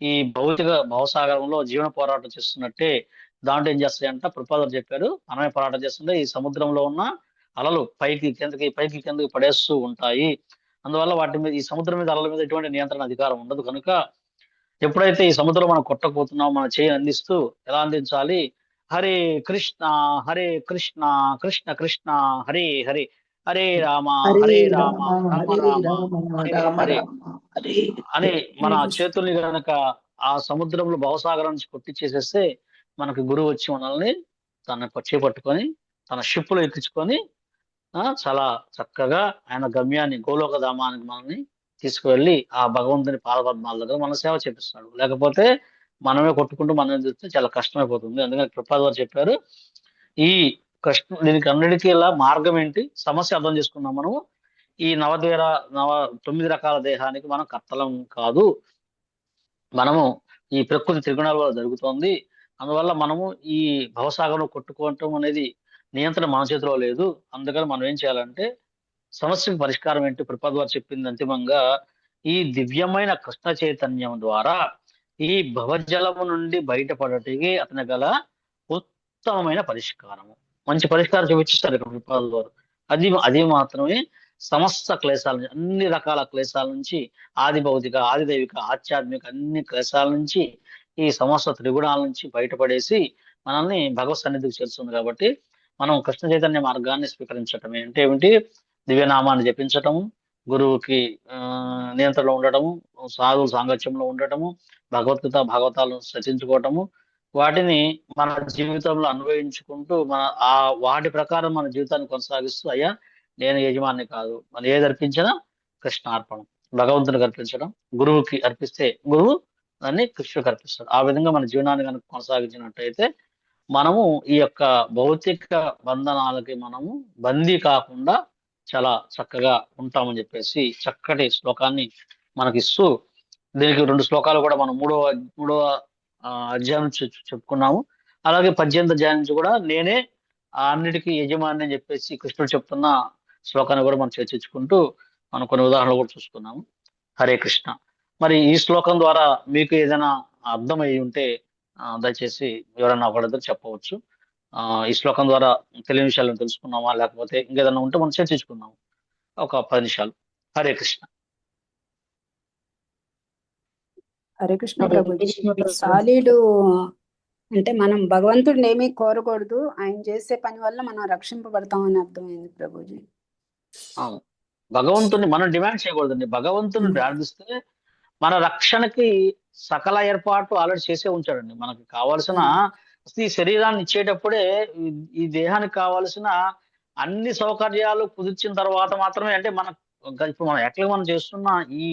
ఈ భౌతిక భవసాగరంలో జీవన పోరాటం చేస్తున్నట్టే. దాంట్లో ఏం చేస్తాయంట ప్రభుపాద వారు చెప్పారు, మనమే పోరాటం చేస్తుంటే ఈ సముద్రంలో ఉన్న అలలు పైకి కిందకి పడేస్తూ ఉంటాయి. అందువల్ల వాటి మీద, ఈ సముద్రం మీద అలల మీద ఎటువంటి నియంత్రణ అధికారం ఉండదు. కనుక ఎప్పుడైతే ఈ సముద్రంలో మనం కొట్టకపోతున్నామో మన చేయి అందిస్తూ ఎలా అందించాలి? హరే కృష్ణ హరే కృష్ణ కృష్ణ కృష్ణ హరే హరే హరే రామ హరే రామ రామ హరే రామ రామ హరే రామ హరే రామ హరే అని మన హరే కృష్ణ. చేతుల్ని గనక ఆ సముద్రంలో భవసాగరం నుంచి కొట్టించేసేస్తే మనకి గురువు వచ్చి మనల్ని తన చేపట్టుకొని తన షిప్పులో ఎక్కించుకొని చాలా చక్కగా ఆయన గమ్యాన్ని గోలోక ధామానికి మనల్ని తీసుకువెళ్ళి ఆ భగవంతుని పాదపద్మాల దగ్గర మన సేవ చేపిస్తాడు. లేకపోతే మనమే కొట్టుకుంటూ మనం చూస్తే చాలా కష్టమైపోతుంది. అందుకని కృపాద వారు చెప్పారు, ఈ కష్టం దీనికి అన్నిటికీ ఇలా మార్గం ఏంటి, సమస్య అర్థం చేసుకున్నాం మనము. ఈ 9 రకాల దేహానికి మనం కర్తలం కాదు, మనము ఈ ప్రకృతి త్రిగుణాల వల్ల జరుగుతోంది. అందువల్ల మనము ఈ భవసాగరంలో కొట్టుకోవటం అనేది నియంత్రణ మన చేతిలో లేదు. అందుకని మనం ఏం చేయాలంటే సమస్యకు పరిష్కారం ఏంటి ప్రభుపాద వారు చెప్పింది అంతిమంగా, ఈ దివ్యమైన కృష్ణ చైతన్యం ద్వారా ఈ భవజలము నుండి బయటపడటానికి అతని గల ఉత్తమమైన పరిష్కారము, మంచి పరిష్కారం చూపించిస్తారు ఇక్కడ ప్రభుపాద వారు. అది మాత్రమే సమస్త క్లేశాల నుంచి, అన్ని రకాల క్లేశాల నుంచి, ఆది భౌతిక ఆది దైవిక ఆధ్యాత్మిక అన్ని క్లేశాల నుంచి, ఈ సమస్త త్రిగుణాల నుంచి బయటపడేసి మనల్ని భగవత్ సన్నిధికి చేరుస్తుంది. కాబట్టి మనం కృష్ణ చైతన్య మార్గాన్ని స్వీకరించటమే అంటే ఏమిటి? దివ్యనామాన్ని జపించటము, గురువుకి నియంత్రణలో ఉండటము, సాధువుల సాంగత్యంలో ఉండటము, భగవద్గీత భాగవతాలను రచించుకోవటము, వాటిని మన జీవితంలో అన్వయించుకుంటూ వాటి ప్రకారం మన జీవితాన్ని కొనసాగిస్తూ అయ్యా నేను యజమాని కాదు, మనం ఏది అర్పించినా కృష్ణార్పణం, భగవంతునికి అర్పించడం, గురువుకి అర్పిస్తే గురువు దాన్ని కృష్ణుడికి అర్పిస్తాడు. ఆ విధంగా మన జీవనాన్ని కనుక కొనసాగించినట్టయితే మనము ఈ యొక్క భౌతిక బంధనాలకి మనము బందీ కాకుండా చాలా చక్కగా ఉంటామని చెప్పేసి చక్కటి శ్లోకాన్ని మనకి ఇస్తూ, దీనికి 2 శ్లోకాలు కూడా మనం మూడవ అధ్యాయం నుంచి చెప్పుకున్నాము. అలాగే 18వ అధ్యాయం నుంచి కూడా నేనే అన్నిటికీ యజమాని అని చెప్పేసి కృష్ణుడు చెప్తున్న శ్లోకాన్ని కూడా మనం చర్చించుకుంటూ మనం కొన్ని ఉదాహరణలు కూడా చూసుకున్నాము. హరే కృష్ణ. మరి ఈ శ్లోకం ద్వారా మీకు ఏదైనా అర్థమై ఉంటే దయచేసి ఎవరైనా ఒకరిద్దరు చెప్పవచ్చు. ఈ శ్లోకం ద్వారా తెలియని విషయాలను తెలుసుకున్నామా, లేకపోతే ఇంకేదైనా ఉంటే మనం చర్చించుకున్నాము ఒక 10 నిమిషాలు. హరే కృష్ణ. హరే కృష్ణ ప్రభుజీ. సాలీడు అంటే మనం భగవంతుడిని ఏమీ కోరకూడదు, ఆయన చేసే పని వల్ల మనం రక్షింపబడతామని అర్థమైంది ప్రభుజీ. అవును, భగవంతుని మనం డిమాండ్ చేయకూడదండి. భగవంతుని ప్రార్థిస్తే మన రక్షణకి సకల ఏర్పాటు ఆల్రెడీ చేసే ఉంచాడండి. మనకి కావాల్సిన ఈ శరీరాన్ని ఇచ్చేటప్పుడే ఈ దేహానికి కావాల్సిన అన్ని సౌకర్యాలు కుదిర్చిన తర్వాత మాత్రమే, అంటే ఇప్పుడు మనం ఎట్లా మనం చేస్తున్న ఈ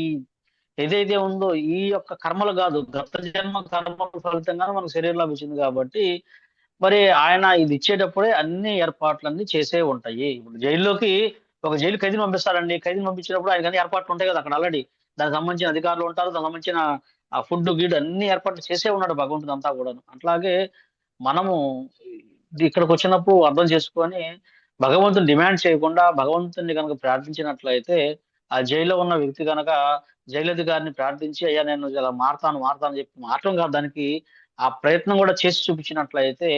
ఏదైతే ఉందో ఈ యొక్క కర్మలు కాదు, గత జన్మ కర్మల ఫలితంగా మనకు శరీరంలో వచ్చింది. కాబట్టి మరి ఆయన ఇది ఇచ్చేటప్పుడే అన్ని ఏర్పాట్లన్నీ చేసే ఉంటాయి. ఇప్పుడు జైల్లోకి ఒక జైలు ఖైదీని పంపిస్తారండి, ఖైదీని పంపించినప్పుడు ఆయనకి అన్ని ఏర్పాట్లు ఉంటాయి కదా అక్కడ ఆల్రెడీ. దానికి సంబంధించిన అధికారులు ఉంటారు, దానికి సంబంధించిన ఆ ఫుడ్ గీడ్ అన్ని ఏర్పాట్లు చేసే ఉన్నాడు భగవంతుడు అంతా కూడా. అట్లాగే మనము ఇక్కడికి వచ్చినప్పుడు అర్థం చేసుకొని భగవంతుని డిమాండ్ చేయకుండా భగవంతుని కనుక ప్రార్థించినట్లయితే ఆ జైల్లో ఉన్న వ్యక్తి కనుక జైలధికారిని ప్రార్థించి అయ్యా నేను ఇలా మారతాను అని చెప్పి మారటం కాదు, దానికి ఆ ప్రయత్నం కూడా చేసి చూపించినట్లయితే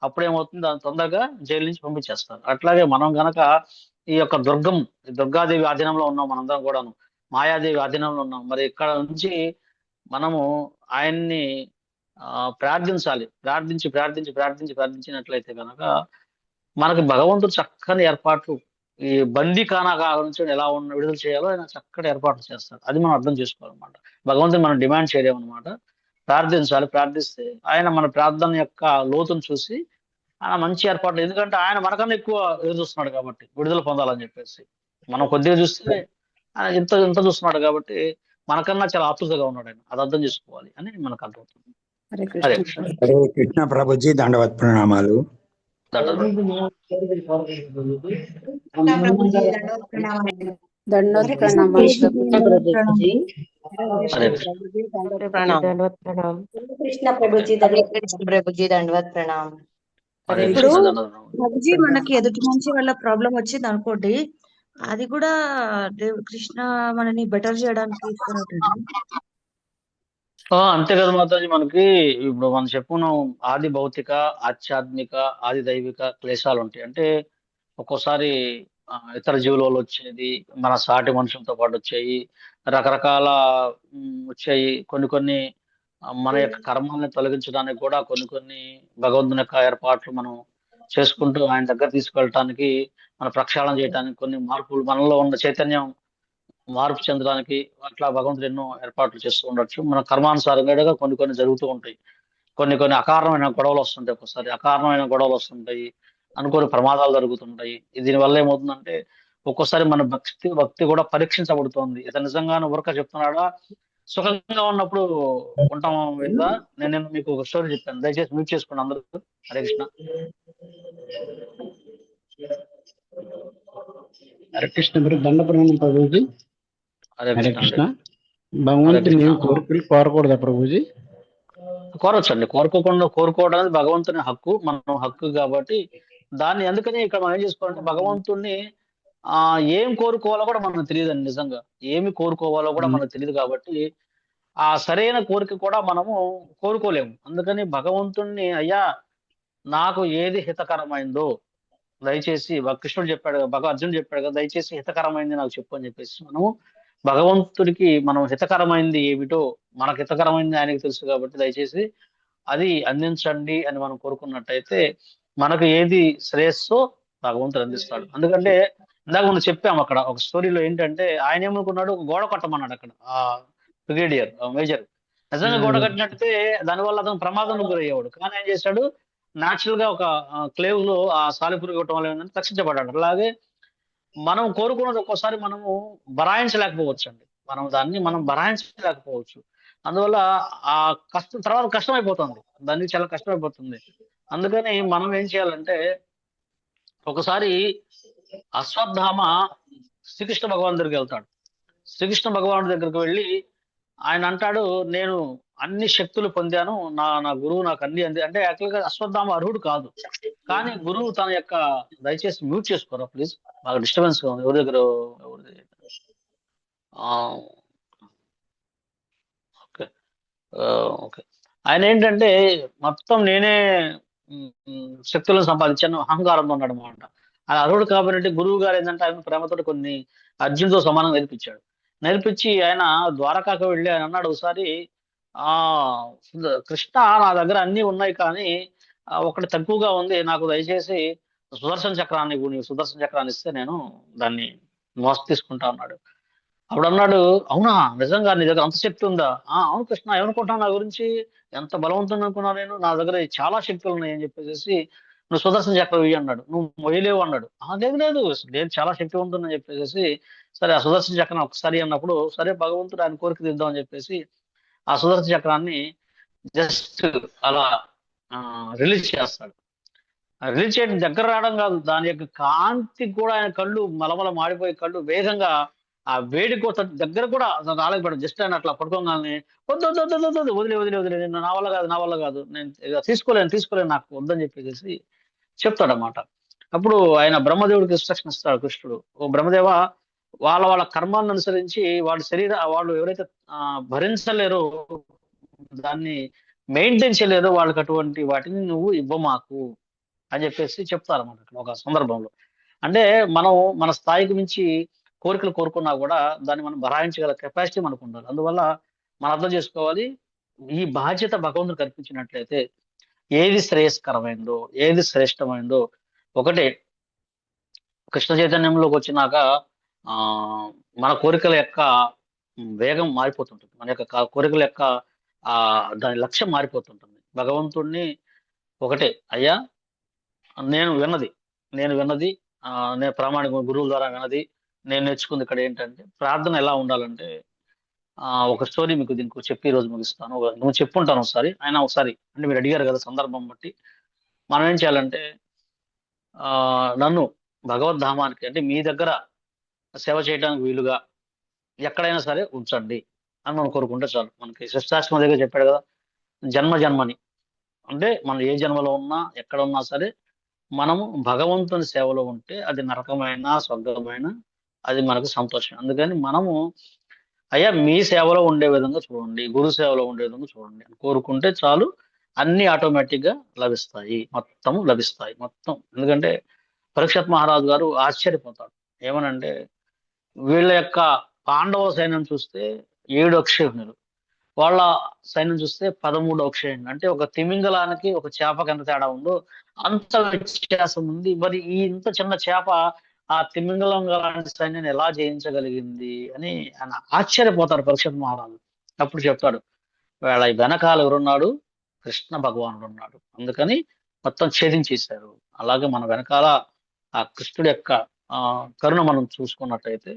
అప్పుడేమవుతుంది, దాని తొందరగా జైలు నుంచి పంపించేస్తారు. అట్లాగే మనం గనక ఈ యొక్క దుర్గాదేవి ఆధీనంలో ఉన్నాం, మనందరం కూడాను మాయాదేవి ఆధీనంలో ఉన్నాం. మరి ఇక్కడ నుంచి మనము ఆయన్ని ప్రార్థించాలి. ప్రార్థించినట్లయితే కనుక మనకి భగవంతుడు చక్కని ఏర్పాట్లు, ఈ బందీఖానా నుంచి ఎలా విడుదల చేయాలో ఆయన చక్కటి ఏర్పాట్లు చేస్తాడు. అది మనం అర్థం చేసుకోవాలన్నమాట. భగవంతుని మనం డిమాండ్ చేయలేమన్నమాట. ప్రార్థిస్తే ఆయన మన ప్రార్థన యొక్క లోతును చూసి ఆయన మంచి ఏర్పాట్లు, ఎందుకంటే ఆయన మనకన్నా ఎక్కువ ఎదురు చూస్తున్నాడు కాబట్టి విడుదల పొందాలని చెప్పేసి. మనం కొద్దిగా చూస్తే ఆయన ఇంత చూస్తున్నాడు కాబట్టి మనకన్నా చాలా ఆతృతగా ఉన్నాడు ఆయన. అది అర్థం చేసుకోవాలి అని మనకు అర్థమవుతుంది. హరే హరే కృష్ణ కృష్ణ. హరే కృష్ణ ప్రభుజీ దండవత్ ప్రణామాలు. దండోత్ ప్రణామాలు ప్రభుజీ. హరే కృష్ణ. కృష్ణ ప్రభుజీ దండవత్ ప్రణామం. హరే ఇప్పుడు కృష్ణ. దండవత్ ప్రభుజీ మనకి ఎదుటి నుంచి వాళ్ళ ప్రాబ్లం వచ్చింది అనుకోండి, అది కూడా కృష్ణ మనని బెటర్ చేయడానికి ఇస్తున్నట్టు. అంతే కదా మాతాజీ. మనకి ఇప్పుడు మనం చెప్పుకున్నాం, ఆది భౌతిక, ఆధ్యాత్మిక, ఆది దైవిక క్లేశాలు ఉంటాయి. అంటే ఒక్కోసారి ఇతర జీవుల వల్ల వచ్చేది, మన సాటి మనుషులతో పాటు వచ్చాయి, రకరకాల వచ్చాయి. కొన్ని మన యొక్క కర్మాలను తొలగించడానికి కూడా కొన్ని భగవంతుని యొక్క ఏర్పాట్లు మనం చేసుకుంటూ ఆయన దగ్గర తీసుకెళ్ళటానికి, మన ప్రక్షాళన చేయడానికి, కొన్ని మార్పులు మనలో ఉన్న చైతన్యం మార్పు చెందడానికి అట్లా భగవంతుడు ఎన్నో ఏర్పాట్లు చేస్తూ ఉండొచ్చు. మన కర్మానుసారంగా కొన్ని జరుగుతూ ఉంటాయి. కొన్ని అకారణమైన గొడవలు వస్తుంటాయి. ఒక్కోసారి అకారణమైన గొడవలు వస్తుంటాయి, అనుకోని ప్రమాదాలు జరుగుతుంటాయి. దీనివల్ల ఏమవుతుందంటే ఒక్కోసారి మన భక్తి కూడా పరీక్షించబడుతోంది. ఇతను నిజంగానే ఊరక చెప్తున్నాడా, సుఖంగా ఉన్నప్పుడు ఉంటాం లేదా? నేను మీకు ఒక స్టోరీ చెప్పాను, దయచేసి మ్యూట్ చేసుకోండి అందరూ. హరే కృష్ణ. హరే కృష్ణ దండ ప్రణామం ప్రభుజీ. హరే హరే కృష్ణ. కృష్ణ. భగవంతుని ఏం కోరికలు కోరకూడదా ప్రభుజీ? కోరొచ్చండి. కోరుకోవడం అనేది భగవంతుని హక్కు, మనం హక్కు కాబట్టి దాన్ని, అందుకని ఇక్కడ మనం ఏం చేసుకోవాలంటే భగవంతుణ్ణి ఏం కోరుకోవాలో కూడా మనకు తెలియదండి. నిజంగా ఏమి కోరుకోవాలో కూడా మనకు తెలియదు కాబట్టి ఆ సరైన కోరిక కూడా మనము కోరుకోలేము. అందుకని భగవంతుణ్ణి, అయ్యా నాకు ఏది హితకరమైందో దయచేసి, కృష్ణుడు చెప్పాడు కదా, అర్జునుడు చెప్పాడు కదా, దయచేసి హితకరమైంది నాకు చెప్పు అని చెప్పేసి మనము భగవంతుడికి మనం హితకరమైంది ఏమిటో, మనకు హితకరమైంది ఆయనకి తెలుసు కాబట్టి దయచేసి అది అందించండి అని మనం కోరుకున్నట్టయితే మనకు ఏది శ్రేయస్సో భగవంతుడు అందిస్తాడు. ఎందుకంటే ఇందాక మనం చెప్పాము అక్కడ ఒక స్టోరీలో ఏంటంటే, ఆయన ఏమనుకున్నాడు, గోడ కట్టమన్నాడు అక్కడ ఆ బ్రిగేడియర్ మేజర్. నిజంగా గోడ కట్టినట్టే దానివల్ల అతను ప్రమాదంలో గురయ్యేవాడు. కానీ ఏం చేశాడు, న్యాచురల్ గా ఒక క్లేవ్ లో ఆ సాలిపురుగు ఇవ్వటం వల్ల ఏంటంటే రక్షించబడ్డాడు. అలాగే మనం కోరుకున్నది ఒక్కోసారి మనము బరాయించలేకపోవచ్చు అండి. మనం బరాయించలేకపోవచ్చు. అందువల్ల ఆ తర్వాత కష్టమైపోతుంది, దానికి చాలా కష్టమైపోతుంది. అందుకని మనం ఏం చేయాలంటే, ఒకసారి అశ్వత్థామ శ్రీకృష్ణ భగవాన్ దగ్గరికి వెళ్తాడు. శ్రీకృష్ణ భగవానుడి దగ్గరికి వెళ్ళి ఆయన అంటాడు, నేను అన్ని శక్తులు పొందాను, నా గురువు నాకు అన్ని అంది. అంటే యాక్చువల్గా అశ్వత్థామ అర్హుడు కాదు, కానీ గురువు తన యొక్క, దయచేసి మ్యూట్ చేసుకోరా ప్లీజ్, బాగా డిస్టర్బెన్స్ గా ఉంది. ఎవరిది ఓకే ఓకే. ఆయన ఏంటంటే మొత్తం నేనే శక్తులను సంపాదించాను అహంకారంతో ఉన్నాడు అనమాట. ఆయన అర్హుడు కాబట్టి గురువు గారు ఏంటంటే ఆయన ప్రేమతో కొన్ని అర్జునుతో సమానంగా నేర్పించి ఆయన ద్వారకాకు వెళ్ళి ఆయన అన్నాడు ఒకసారి, కృష్ణ నా దగ్గర అన్ని ఉన్నాయి కానీ ఒకటి తక్కువగా ఉంది, నాకు దయచేసి సుదర్శన చక్రాన్ని ఇస్తే నేను దాన్ని తీసుకుంటా అన్నాడు. అప్పుడు అన్నాడు, అవునా నిజంగా నీ దగ్గర అంత శక్తి ఉందా? అవును కృష్ణ, ఏమనుకుంటున్నావు నా గురించి, ఎంత బలవంతుని అనుకున్నావు నేను, నా దగ్గర చాలా శక్తులు ఉన్నాయి అని చెప్పేసి నువ్వు సుదర్శన చక్రం ఇయ్యి అన్నాడు. నువ్వు మొయ్యలేవు అన్నాడు. లేదు నేను చాలా శక్తివంతుని అని చెప్పేసి, సరే ఆ సుదర్శన చక్రం ఒకసారి అన్నప్పుడు, సరే భగవంతుడు ఆయన కోరిక తీద్దాం అని చెప్పేసి ఆ సుదర్శన చక్రాన్ని జస్ట్ అలా రిలీజ్ చేస్తాడు. రిలీజ్ చేయడం దగ్గర రావడం కాదు, దాని యొక్క కాంతి కూడా ఆయన కళ్ళు మలమల మాడిపోయే కళ్ళు వేగంగా ఆ వేడి కోత దగ్గర కూడా రాలేకపోయాడు. జస్ట్ ఆయన అట్లా పడుకోగానే వద్దు వదిలే నా వల్ల కాదు నేను తీసుకోలేను నాకు వద్దని చెప్పేసి చెప్తాడనమాట. అప్పుడు ఆయన బ్రహ్మదేవుడికి ఇన్స్ట్రక్షన్ ఇస్తాడు కృష్ణుడు, ఓ బ్రహ్మదేవ, వాళ్ళ వాళ్ళ కర్మాన్ని అనుసరించి వాళ్ళు ఎవరైతే భరించలేరో, దాన్ని మెయింటైన్ చేయలేరో, వాళ్ళకి అటువంటి వాటిని నువ్వు ఇవ్వమాకు అని చెప్పేసి చెప్తారు అన్నమాట ఇక్కడ ఒక సందర్భంలో. అంటే మనం మన స్థాయికి మించి కోరికలు కోరుకున్నా కూడా దాన్ని మనం భరాయించగల కెపాసిటీ మనకు ఉండాలి. అందువల్ల మనం అర్థం చేసుకోవాలి, ఈ బాధ్యత భగవంతుడు కల్పించినట్లయితే ఏది శ్రేయస్కరమైందో, ఏది శ్రేష్టమైందో, ఒకటే కృష్ణ చైతన్యంలోకి వచ్చినాక ఆ మన కోరికల యొక్క వేగం మారిపోతుంటుంది. మన యొక్క కోరికల యొక్క దాని లక్ష్యం మారిపోతుంటుంది. భగవంతుడిని ఒకటే, అయ్యా నేను విన్నది నేను ప్రామాణిక గురువుల ద్వారా విన్నది, నేను నేర్చుకుంది ఇక్కడ ఏంటంటే ప్రార్థన ఎలా ఉండాలంటే, ఒక స్టోరీ మీకు దీనికి చెప్పి ఈరోజు ముగిస్తాను. నువ్వు చెప్పుంటాను ఒకసారి, ఆయన ఒకసారి అంటే మీరు అడిగారు కదా సందర్భం బట్టి, మనం ఏం చేయాలంటే నన్ను భగవద్ధామానికి అంటే మీ దగ్గర సేవ చేయడానికి వీలుగా ఎక్కడైనా సరే ఉంచండి అని మనం కోరుకుంటే చాలు. మనకి శిష్టాశ్రమ దగ్గర చెప్పాడు కదా, జన్మని అంటే మనం ఏ జన్మలో ఉన్నా ఎక్కడ ఉన్నా సరే మనము భగవంతుని సేవలో ఉంటే అది నరకమైన స్వర్గమైన అది మనకు సంతోషం. అందుకని మనము అయ్యా మీ సేవలో ఉండే విధంగా చూడండి, గురు సేవలో ఉండే విధంగా చూడండి అని కోరుకుంటే చాలు, అన్ని ఆటోమేటిక్ గా లభిస్తాయి మొత్తం. ఎందుకంటే పరీక్షత్ మహారాజు గారు ఆశ్చర్యపోతాడు. ఏమనంటే వీళ్ళ యొక్క పాండవ సైన్యం చూస్తే 7 అక్షయణులు, వాళ్ళ సైన్యం చూస్తే 13 అక్షయణులు. అంటే ఒక తిమింగలానికి ఒక చేపకి ఎంత తేడా ఉందో అంత వ్యత్యాసం ఉంది. మరి ఈ ఇంత చిన్న చేప ఆ తిమింగలం లాంటి సైన్యాన్ని ఎలా జయించగలిగింది అని ఆయన ఆశ్చర్యపోతాడు పరీక్షత్ మహారాజు. అప్పుడు చెప్తాడు, వీళ్ళ వెనకాల ఎవరున్నాడు, కృష్ణ భగవానుడు ఉన్నాడు, అందుకని మొత్తం ఛేదించేశారు. అలాగే మన వెనకాల ఆ కృష్ణుడి యొక్క కరుణ మనం చూసుకున్నట్టయితే,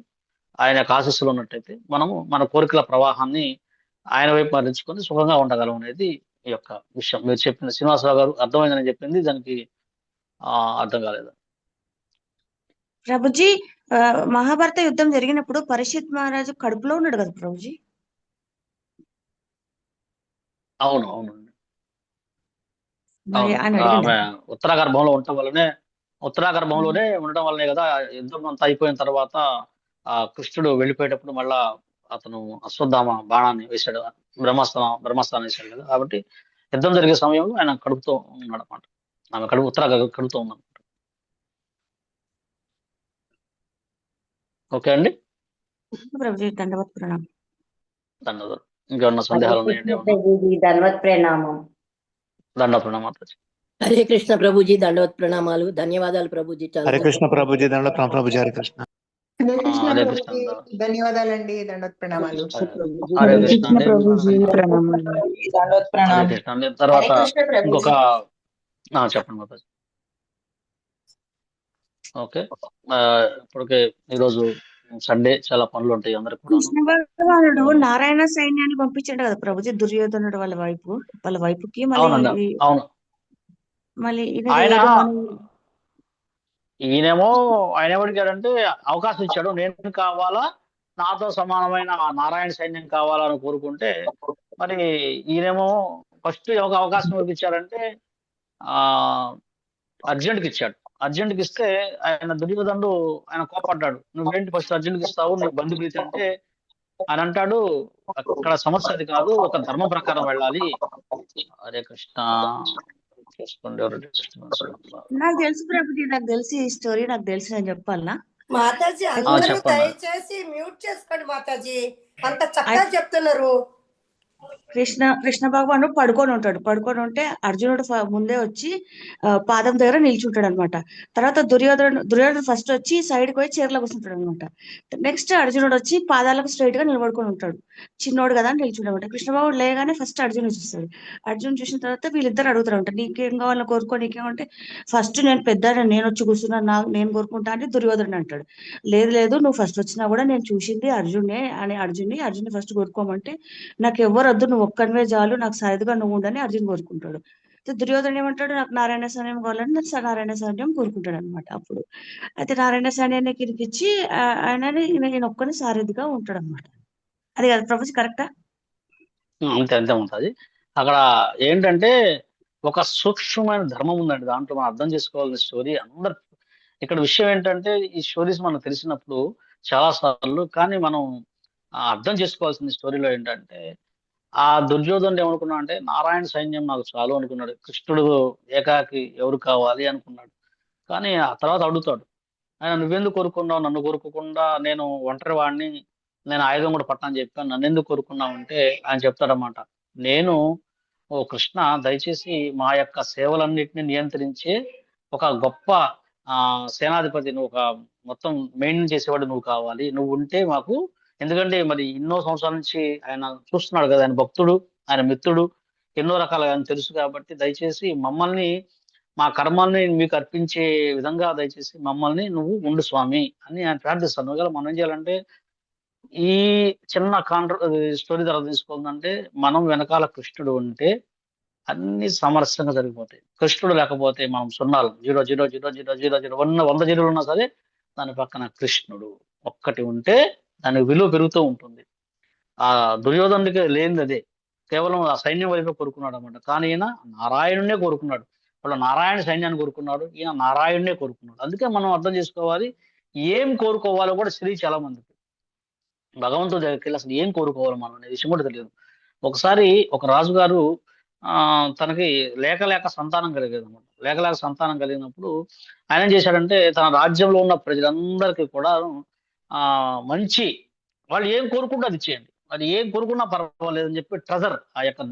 ఆయన యొక్క ఆశీస్సులు ఉన్నట్టయితే మనము మన కోరికల ప్రవాహాన్ని ఆయన వైపు మరలించుకొని సుఖంగా ఉండగలం అనేది ఈ యొక్క విషయం. మీరు చెప్పిన శ్రీనివాసరావు గారు అర్థమైందని చెప్పింది, దానికి అర్థం కాలేదు. ప్రభుజీ, మహాభారత యుద్ధం జరిగినప్పుడు పరీక్షిత్ మహారాజు కడుపులో ఉన్నాడు కదా ప్రభుజీ? అవును. ఉత్తరాగర్భంలో ఉండటం వల్లనే కదా యుద్ధం అంతా అయిపోయిన తర్వాత ఆ కృష్ణుడు వెళ్ళిపోయేటప్పుడు మళ్ళా అతను అశ్వత్థామ బాణాన్ని వేశాడు, బ్రహ్మస్థానం వేశాడు కదా. కాబట్టి యుద్ధం జరిగే సమయంలో ఆయన కడుపుతో ఉన్నాడు అనమాట. ఆమె కడుపుతో ఉందన్నమాట. ఓకే అండి, ప్రభుజీ దండవత్ ప్రణామం. ధన్యవాదాలు. ఇంకేమన్నా సందేహాలు ఉన్నాయండి? దండవత్ ప్రణామం. దండ ప్రణామం. హరే కృష్ణ ప్రభుజీ, దండవత్ ప్రణామాలు. ధన్యవాదాలు ప్రభుజీ. హరే కృష్ణ ప్రభుజీ, దండవత్ ప్రణామం ప్రభుజీ. హరే కృష్ణ. హరే కృష్ణ ప్రభుజీ, ధన్యవాదాలండి. దండవత్ ప్రణామాలు. హరే కృష్ణ ప్రభుజీ, దండవత్ ప్రణామాలు. కృష్ణ. తర్వాత ఇంకొక చెప్పండి మాతాజీ. ఓకే, ఇప్పటికే ఈరోజు సండే, చాలా పనులు ఉంటాయి అందరికి కూడా. కృష్ణ భగవానుడు నారాయణ సైన్యాన్ని పంపించాడు కదా ప్రభుజీ, దుర్యోధనుడు వాళ్ళ వైపుకి. మళ్ళీ ఈయనేమో ఆయన ఏమడిగాడంటే అవకాశం ఇచ్చాడు, నేను కావాలా, నాతో సమానమైన నారాయణ సైన్యం కావాలని కోరుకుంటే, మరి ఈయనేమో ఫస్ట్ ఒక అవకాశం ఇచ్చాడంటే అర్జునుడికి ఇచ్చాడు. అర్జునుడికి ఇస్తే ఆయన దుర్యోధనుడు ఆయన కోపడ్డాడు, నువ్వేంటి ఫస్ట్ అర్జునుడికి ఇస్తావు, నీకు బంధుప్రీతి అంటే ఆయన అంటాడు, అక్కడ సమస్య అది కాదు, ఒక ధర్మం ప్రకారం వెళ్ళాలి. హరే కృష్ణ. నాకు తెలుసు ప్రభుజీ, నాకు తెలిసి ఈ స్టోరీ నాకు తెలిసి నేను చెప్పాలనా? మాతాజీ అందరూ దయచేసి మ్యూట్ చేసుకోండి మాతాజీ, అంత చక్కగా చెప్తున్నారు. కృష్ణ భగవానుడు పడుకొని ఉంటే అర్జునుడు ముందే వచ్చి పాదం దగ్గర నిల్చుంటాడు అనమాట. తర్వాత దుర్యోధనుడు ఫస్ట్ వచ్చి సైడ్కి పోయి చీరలో కూర్చుంటాడు అనమాట. నెక్స్ట్ అర్జునుడు వచ్చి పాదాలకు స్ట్రైట్ గా నిలబడుకొని ఉంటాడు, చిన్నోడు కదా అని నిల్చుంటాడు అనమాట. కృష్ణ భగవానుడు లేగానే ఫస్ట్ అర్జునుడు చూస్తాడు. అర్జునుడు చూసిన తర్వాత వీళ్ళిద్దరు అడుగుతారు అంట, నీకేం కావాలో కోరుకో, నీకేమంటే ఫస్ట్ నేను నేను వచ్చి కూర్చున్నా, నేను కోరుకుంటా అని దుర్యోధనుడు అంటాడు. లేదు నువ్వు ఫస్ట్ వచ్చినా కూడా నేను చూసింది అర్జున్ని ఫస్ట్ కోరుకోమంటే, నాకు ఎవరు వద్దు, నువ్వు ఒక్కనివే చాలు, నాకు సాయదుగా నువ్వు ఉండని అర్జున్ కోరుకుంటాడు. దుర్యోధన ఏమంటాడు, నాకు నారాయణ సైన్యం కావాలని నారాయణ సైన్యం కోరుకుంటాడు అనమాట. అప్పుడు అయితే నారాయణ సైన్యాన్ని కిరికిచ్చి ఆయన ఒక్కని సారథిగా ఉంటాడు అనమాట. అది కదా ప్రభుజీ, కరెక్టా? అంతే ఉంటుంది. అక్కడ ఏంటంటే ఒక సూక్ష్మమైన ధర్మం ఉందండి దాంట్లో, మనం అర్థం చేసుకోవాల్సిన స్టోరీ. ఇక్కడ విషయం ఏంటంటే, ఈ స్టోరీస్ మనకు తెలిసినప్పుడు చాలా సార్లు. కానీ మనం అర్థం చేసుకోవాల్సిన స్టోరీలో ఏంటంటే ఆ దుర్యోధనుడు ఏమనుకున్నా అంటే నారాయణ సైన్యం నాకు చాలు అనుకున్నాడు. కృష్ణుడు ఏకాకి ఎవరు కావాలి అనుకున్నాడు. కానీ ఆ తర్వాత అడుగుతాడు, ఆయన నువ్వెందుకు కోరుకున్నావు నన్ను కోరుకోకుండా? నేను ఒంటరి వాడిని, నేను ఆయుధం కూడా పట్టని చెప్పాను, నన్ను ఎందుకు కోరుకున్నావు అంటే ఆయన చెప్తాడన్నమాట, నేను ఓ కృష్ణ దయచేసి మా యొక్క సేవలన్నిటిని నియంత్రించే ఒక గొప్ప సేనాధిపతి, నువ్వు ఒక మొత్తం మెయింటైన్ చేసేవాడు నువ్వు కావాలి, నువ్వు ఉంటే మాకు. ఎందుకంటే మరి ఎన్నో సంవత్సరాల నుంచి ఆయన చూస్తున్నాడు కదా, ఆయన భక్తుడు, ఆయన మిత్రుడు, ఎన్నో రకాలుగా ఆయన తెలుసు కాబట్టి దయచేసి మమ్మల్ని, మా కర్మాల్ని మీకు అర్పించే విధంగా దయచేసి మమ్మల్ని నువ్వు ఉండు స్వామి అని ఆయన ప్రార్థిస్తాను. ఒకవేళ మనం ఏం చేయాలంటే ఈ చిన్న స్టోరీ తర్వాత తీసుకోవాలంటే మనం వెనకాల కృష్ణుడు ఉంటే అన్ని సమరస్యంగా జరిగిపోతాయి. కృష్ణుడు లేకపోతే మనం సున్నాలు, 0 0 0 0 0 0 100 జీరోలు ఉన్నా సరే దాని పక్కన కృష్ణుడు ఒక్కటి ఉంటే దానికి విలువ పెరుగుతూ ఉంటుంది. ఆ దుర్యోధనుడికి లేనిది అదే, కేవలం ఆ సైన్యం వైపే కోరుకున్నాడు అనమాట. కానీ ఈయన నారాయణునే కోరుకున్నాడు. వాళ్ళు నారాయణ సైన్యాన్ని కోరుకున్నాడు, ఈయన నారాయణునే కోరుకున్నాడు. అందుకే మనం అర్థం చేసుకోవాలి, ఏం కోరుకోవాలో కూడా తెలియదు చాలా మందికి. భగవంతుడి దగ్గరికి వెళ్ళి అసలు ఏం కోరుకోవాలి మనం అనే విషయం కూడా తెలియదు. ఒకసారి ఒక రాజుగారు తనకి లేక సంతానం కలిగేది అనమాట. లేక సంతానం కలిగినప్పుడు ఆయన ఏం చేశాడంటే తన రాజ్యంలో ఉన్న ప్రజలందరికీ కూడా మంచి, వాళ్ళు ఏం కోరుకుంటే అది ఇచ్చేయండి, అది ఏం కోరుకున్నా పర్వాలేదు అని చెప్పి ట్రెజర్, ఆ యొక్క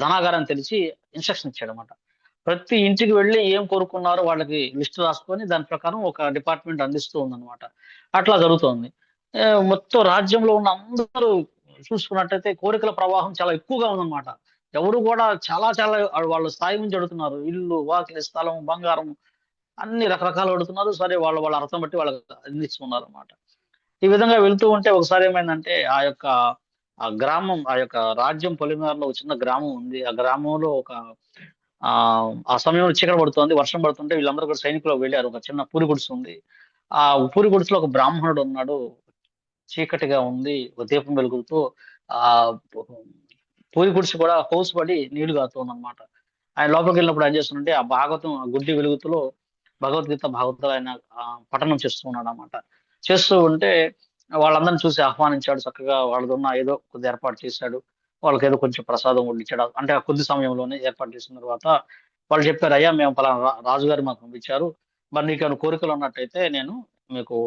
ధనాగారాన్ని తెలిసి ఇన్స్ట్రక్షన్ ఇచ్చాడు అనమాట. ప్రతి ఇంటికి వెళ్ళి ఏం కోరుకున్నారో వాళ్ళకి లిస్ట్ రాసుకొని దాని ప్రకారం ఒక డిపార్ట్మెంట్ అందిస్తూ ఉందన్నమాట. అట్లా జరుగుతోంది. మొత్తం రాజ్యంలో ఉన్న అందరూ చూసుకున్నట్టయితే కోరికల ప్రవాహం చాలా ఎక్కువగా ఉందన్నమాట. ఎవరు కూడా చాలా చాలా వాళ్ళ స్థాయి నుంచి అడుగుతున్నారు, ఇల్లు, వాకిలి, స్థలం, బంగారం అన్ని రకరకాలు అడుగుతున్నారు. సరే వాళ్ళ అర్థం బట్టి వాళ్ళకి అందిస్తున్నారు అన్నమాట. ఈ విధంగా వెళ్తూ ఉంటే ఒకసారి ఏమైందంటే ఆ గ్రామం, ఆ యొక్క రాజ్యం పొలిమేరలో ఒక చిన్న గ్రామం ఉంది. ఆ గ్రామంలో ఆ సమయంలో చీకటి పడుతోంది, వర్షం పడుతుంటే వీళ్ళందరూ కూడా సైనికులు వెళ్ళారు. ఒక చిన్న పూరి గుడిసె ఉంది. ఆ పూరి గుడిసెలో ఒక బ్రాహ్మణుడు ఉన్నాడు. చీకటిగా ఉంది, ఒక దీపం వెలుగుతూ ఆ పూరి గుడిసె కూడా హౌస్ పడి నీళ్లు కాస్తుంది అనమాట. ఆయన లోపలికి వెళ్ళినప్పుడు ఏం చేస్తుంటే ఆ భాగవతం, ఆ గుడ్డి వెలుగుతులో భగవద్గీత భాగవతం ఆయన పఠనం చేస్తూ ఉన్నాడు అనమాట. చేస్తూ ఉంటే వాళ్ళందరిని చూసి ఆహ్వానించాడు. చక్కగా వాళ్ళకున్న ఏదో కొద్ది ఏర్పాటు చేశాడు. వాళ్ళకి ఏదో కొంచెం ప్రసాదం వడ్డించాడు. అంటే ఆ కొద్ది సమయంలోనే ఏర్పాటు చేసిన తర్వాత వాళ్ళు చెప్పారు, అయ్యా మేము పలానా రాజుగారు మాకు పంపించారు, మరి నీకు ఏమైనా కోరికలు ఉన్నట్టయితే నేను మీకు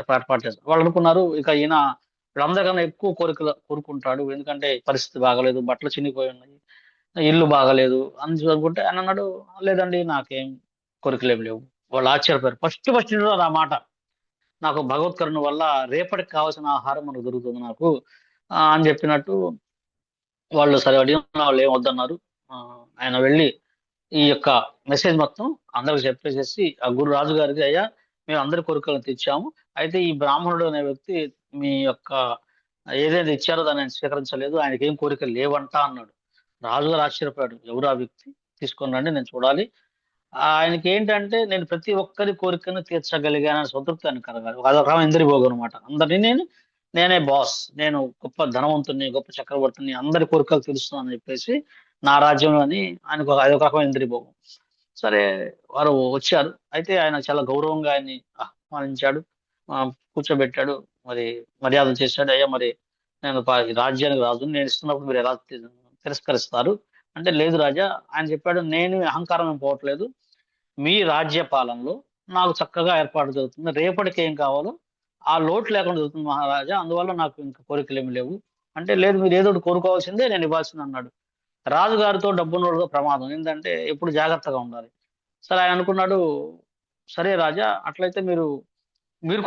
ఏర్పాటు చేస్తాను. వాళ్ళు అనుకున్నారు ఇక ఈయన వీళ్ళందరికన్నా ఎక్కువ కోరికలు కోరుకుంటాడు, ఎందుకంటే పరిస్థితి బాగలేదు, బట్టలు చినిగిపోయి ఉన్నాయి, ఇల్లు బాగలేదు అని అనుకుంటే ఆయన అన్నాడు, లేదండి నాకేం కోరికలు ఏమి లేవు. వాళ్ళు ఆశ్చర్యపోయారు. ఫస్ట్ ఆ మాట, నాకు భగవత్కరుణ వల్ల రేపటికి కావాల్సిన ఆహారం మనకు దొరుకుతుంది నాకు అని చెప్పినట్టు వాళ్ళు సరే అడిగిన వాళ్ళు ఏం వద్దన్నారు. ఆయన వెళ్ళి ఈ యొక్క మెసేజ్ మొత్తం అందరికి చెప్పేసేసి ఆ రాజు గారికి, అయ్యా మేము అందరి కోరికలను తెచ్చాము, అయితే ఈ బ్రాహ్మణుడు అనే వ్యక్తి మీ యొక్క ఏదైతే ఇచ్చారో దాన్ని ఆయన స్వీకరించలేదు, ఆయనకి ఏం కోరికలు లేవంట అన్నాడు. రాజుగారు ఆశ్చర్యపోయాడు, ఎవరు ఆ వ్యక్తి, తీసుకొని రండి నేను చూడాలి. ఆయనకి ఏంటంటే నేను ప్రతి ఒక్కరి కోరికను తీర్చగలిగానని సంతృప్తి ఆయన కలగాలి. అదొక ఇంద్రియ భోగం అనమాట. అందరినీ నేనే బాస్, నేను గొప్ప ధనవంతుని, గొప్ప చక్రవర్తిని, అందరి కోరికలు తీరుస్తున్నానని చెప్పేసి నా రాజ్యంలో అని ఆయనకు అదొక రకమైన ఇంద్రియ భోగం. సరే వారు వచ్చారు. అయితే ఆయన చాలా గౌరవంగా ఆయన్ని ఆహ్వానించాడు, కూర్చోబెట్టాడు, మరి మర్యాదలు చేశాడు. అయ్యా మరి నేను రాజ్యానికి రాజు, నేను ఇస్తున్నప్పుడు మీరు ఎలా తిరస్కరిస్తారు అంటే, లేదు రాజా, ఆయన చెప్పాడు, నేను అహంకారం ఏం పోవట్లేదు, మీ రాజ్య పాలనలో నాకు చక్కగా ఏర్పాటు జరుగుతుంది, రేపటికి ఏం కావాలో ఆ లోటు లేకుండా జరుగుతుంది మహారాజా, అందువల్ల నాకు ఇంకా కోరికలు ఏమి లేవు అంటే, లేదు మీరు ఏదో కోరుకోవాల్సిందే, నేను ఇవ్వాల్సింది అన్నాడు. రాజుగారితో డబ్బున్నోడుతో ప్రమాదం ఏంటంటే ఎప్పుడు జాగ్రత్తగా ఉండాలి. సరే ఆయన అనుకున్నాడు, సరే రాజా అట్లయితే మీరు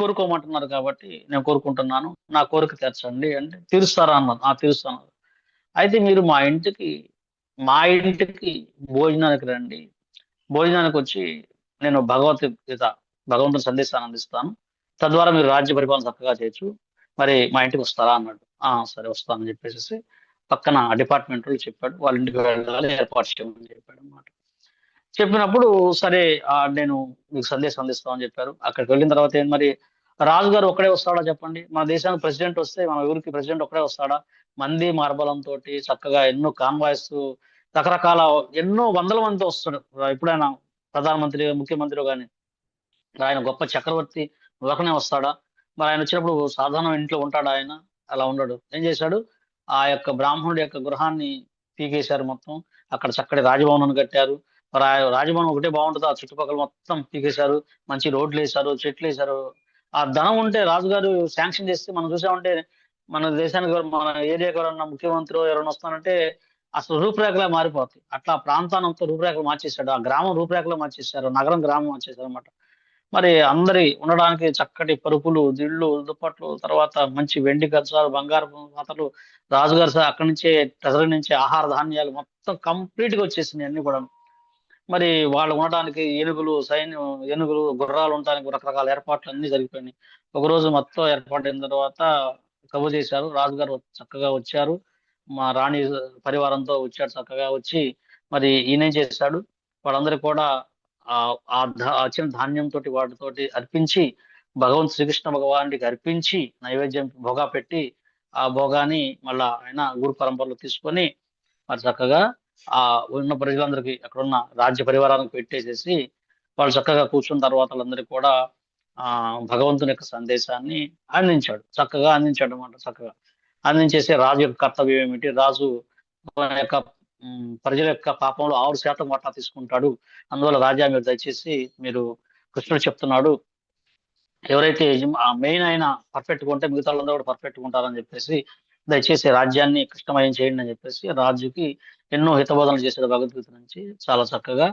కోరుకోమంటున్నారు కాబట్టి నేను కోరుకుంటున్నాను, నా కోరిక తీర్చండి అంటే, తీరుస్తారా అన్నాను. తీరుస్తాను. అయితే మీరు మా ఇంటికి భోజనానికి రండి, భోజనానికి వచ్చి నేను భగవంతుని సందేశాన్ని అందిస్తాను, తద్వారా మీరు రాజ్య పరిపాలన చక్కగా చేయొచ్చు, మరి మా ఇంటికి వస్తారా అన్నాడు. సరే వస్తానని చెప్పేసి పక్కన డిపార్ట్మెంట్ వాళ్ళు చెప్పాడు, వాళ్ళ ఇంటికి వెళ్ళాలి, ఏర్పాటు చేయమని చెప్పాడు అన్నమాట. చెప్పినప్పుడు సరే నేను మీకు సందేశం అందిస్తామని చెప్పారు. అక్కడికి వెళ్ళిన తర్వాత మరి రాజుగారు ఒక్కడే వస్తాడా చెప్పండి? మన దేశానికి ప్రెసిడెంట్ వస్తే మన ఊరికి ప్రెసిడెంట్ ఒక్కడే వస్తాడా? మంది మార్బలంతో చక్కగా ఎన్నో కాన్వాయ్స్, రకరకాల ఎన్నో వందల మందితో వస్తాడు. ఎప్పుడైనా ప్రధానమంత్రి, ముఖ్యమంత్రి కానీ ఆయన గొప్ప చక్రవర్తి ఒకనే వస్తాడా? మరి ఆయన వచ్చినప్పుడు సాధారణ ఇంట్లో ఉంటాడు ఆయన, అలా ఉండడు. ఏం చేశాడు, ఆ యొక్క బ్రాహ్మణుడి యొక్క గృహాన్ని పీకేశారు మొత్తం. అక్కడ చక్కటి రాజభవనం కట్టారు. మరి ఆ రాజభవనం ఒకటే బాగుంటుంది, ఆ చుట్టుపక్కల మొత్తం పీకేశారు. మంచి రోడ్లు వేశారు, చెట్లు వేశారు. ఆ ధనం ఉంటే రాజుగారు శాంక్షన్ చేస్తే మనం చూసామంటే, మన దేశానికి మన ఏరియాకి ఎవరన్నా ముఖ్యమంత్రి ఎవరైనా వస్తానంటే అసలు రూపురేఖలా మారిపోతాయి. అట్లా ఆ ప్రాంతాన్ని అంతా రూపురేఖలు మార్చేశాడు, ఆ గ్రామం రూపురేఖలు మార్చేశారు, నగరం గ్రామం మార్చేశారు అనమాట. మరి అందరి ఉండడానికి చక్కటి పరుపులు, దిళ్ళు, దుప్పట్లు, తర్వాత మంచి వెండి గచ్చాలు, బంగారు పాత్రలు, రాజుగారు అక్కడి నుంచే ట్రెజరీ నుంచి ఆహార ధాన్యాలు మొత్తం కంప్లీట్ గా వచ్చేసినాయి అన్ని కూడా. మరి వాళ్ళు ఉండడానికి ఏనుగులు, గుర్రాలు ఉండడానికి రకరకాల ఏర్పాట్లు అన్ని జరిగిపోయినాయి. ఒకరోజు మొత్తం ఏర్పాటైన తర్వాత కబు చేశారు. రాజుగారు చక్కగా వచ్చారు, మా రాణి పరివారంతో వచ్చాడు. చక్కగా వచ్చి మరి ఈయనేం చేశాడు, వాళ్ళందరూ కూడా వచ్చిన ధాన్యంతో వాటితోటి అర్పించి శ్రీకృష్ణ భగవానుడికి అర్పించి నైవేద్యం భోగా పెట్టి ఆ భోగాన్ని మళ్ళా ఆయన గురు పరంపరలో తీసుకొని మరి చక్కగా ఆ ఉన్న ప్రజలందరికీ అక్కడ ఉన్న రాజ్య పరివారానికి పెట్టేసేసి వాళ్ళు చక్కగా కూర్చున్న తర్వాత వాళ్ళందరికీ కూడా భగవంతుని యొక్క సందేశాన్ని చక్కగా అందించాడు అనమాట. చక్కగా అందించేసి రాజు యొక్క కర్తవ్యం ఏమిటి, రాజు యొక్క ప్రజల యొక్క పాపంలో 6% వాటా తీసుకుంటాడు. అందువల్ల రాజా మీరు దయచేసి మీరు కృష్ణుడు చెప్తున్నాడు, ఎవరైతే మెయిన్ ఆయన పర్ఫెక్ట్ గా ఉంటే మిగతా వాళ్ళందరూ కూడా పర్ఫెక్ట్ గా ఉంటారని చెప్పేసి దయచేసి రాజ్యాన్ని కృష్ణమయం చేయండి అని చెప్పేసి రాజుకి ఎన్నో హితబోధనలు చేశాడు భగవద్గీత నుంచి. చాలా చక్కగా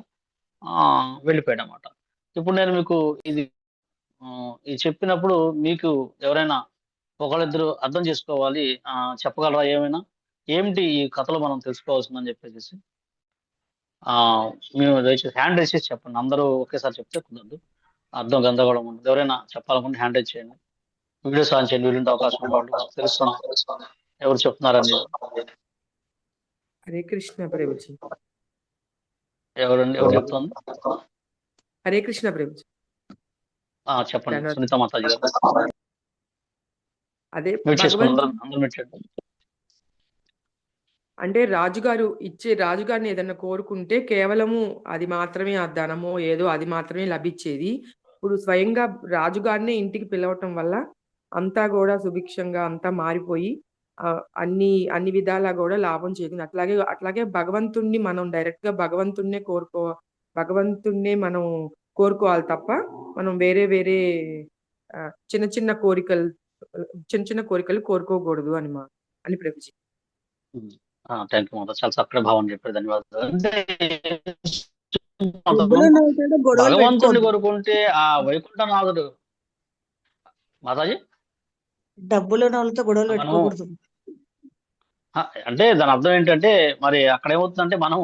వెళ్ళిపోయాడు అన్నమాట. ఇప్పుడు నేను మీకు ఇది చెప్పినప్పుడు మీకు ఎవరైనా ఒకళ్ళిద్దరు అర్థం చేసుకోవాలి, చెప్పగలరా ఏమైనా ఏమిటి ఈ కథలో మనం తెలుసుకోవాల్సిందని చెప్పేసి? మేము దయచేసి హ్యాండ్ రైజ్ చేసి చెప్పండి. అందరూ ఒకేసారి చెప్తే కుదరదు, అర్థం గందరగోళం ఉంటుంది. ఎవరైనా చెప్పాలనుకుంటే హ్యాండ్ రైజ్ చేయండి, వీడియోస్ ఆన్ చేయండి, వీళ్ళంటే అవకాశం వాళ్ళు తెలుస్తుంది ఎవరు చెప్తున్నారని. హరే కృష్ణ ప్రభుజీ. ఎవరు చెప్తుంది? హరే కృష్ణ ప్రభుజీ. చెప్పండి సునీత మాతాజీ గారు. అదే అంటే రాజుగారిని ఏదన్నా కోరుకుంటే కేవలము అది మాత్రమే, ఆ ధనమో ఏదో అది మాత్రమే లభించేది. ఇప్పుడు స్వయంగా రాజుగారినే ఇంటికి పిలవటం వల్ల అంతా కూడా సుభిక్షంగా అంతా మారిపోయి అన్ని విధాలా కూడా లాభం చేసింది. అట్లాగే భగవంతుణ్ణి మనం డైరెక్ట్ గా భగవంతుణ్ణే మనం కోరుకోవాలి తప్ప మనం వేరే చిన్న చిన్న కోరికలు కోరుకోకూడదు అని ప్రభుజీ. థ్యాంక్ యూ మాత, చాలా చక్కటి భావన చెప్పారు, ధన్యవాదాలు. భగవంతుడిని కోరుకుంటే ఆ వైకుంఠనాథుడు మాతాజీ డబ్బులు గొడవలు పెట్టుకోకూడదు అంటే దాని అర్థం ఏంటంటే, మరి అక్కడ ఏమవుతుందంటే మనం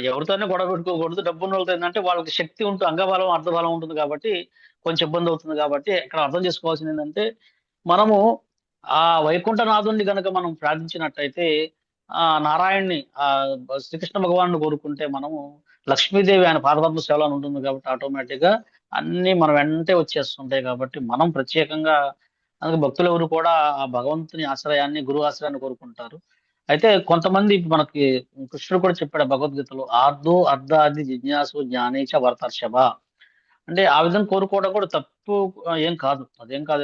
ఎవరితోనే గొడవ పెట్టుకోకూడదు. డబ్బున్న వాళ్ళతో ఏంటంటే వాళ్ళకి శక్తి ఉంటుంది, అంగబలం అర్థబలం ఉంటుంది కాబట్టి కొంచెం ఇబ్బంది అవుతుంది. కాబట్టి ఇక్కడ అర్థం చేసుకోవాల్సింది ఏంటంటే, మనము ఆ వైకుంఠనాథుడిని కనుక మనం ప్రార్థించినట్టయితే నారాయణ్ణి శ్రీకృష్ణ భగవాను కోరుకుంటే మనము లక్ష్మీదేవి ఆయన పాదపద్మ సేవలో ఉంటుంది కాబట్టి ఆటోమేటిక్ గా అన్ని మన వెంటే వచ్చేస్తుంటాయి. కాబట్టి మనం ప్రత్యేకంగా అందుకే భక్తులు ఎవరు కూడా ఆ భగవంతుని ఆశ్రయాన్ని, గురువు ఆశ్రయాన్ని కోరుకుంటారు. అయితే కొంతమంది మనకి కృష్ణుడు కూడా చెప్పాడు భగవద్గీతలో, అర్ధాది జిజ్ఞాసు జ్ఞానేచ వర్తర్షభ. అంటే ఆ విధంగా కోరుకోవడం కూడా తప్పు అదేం కాదు.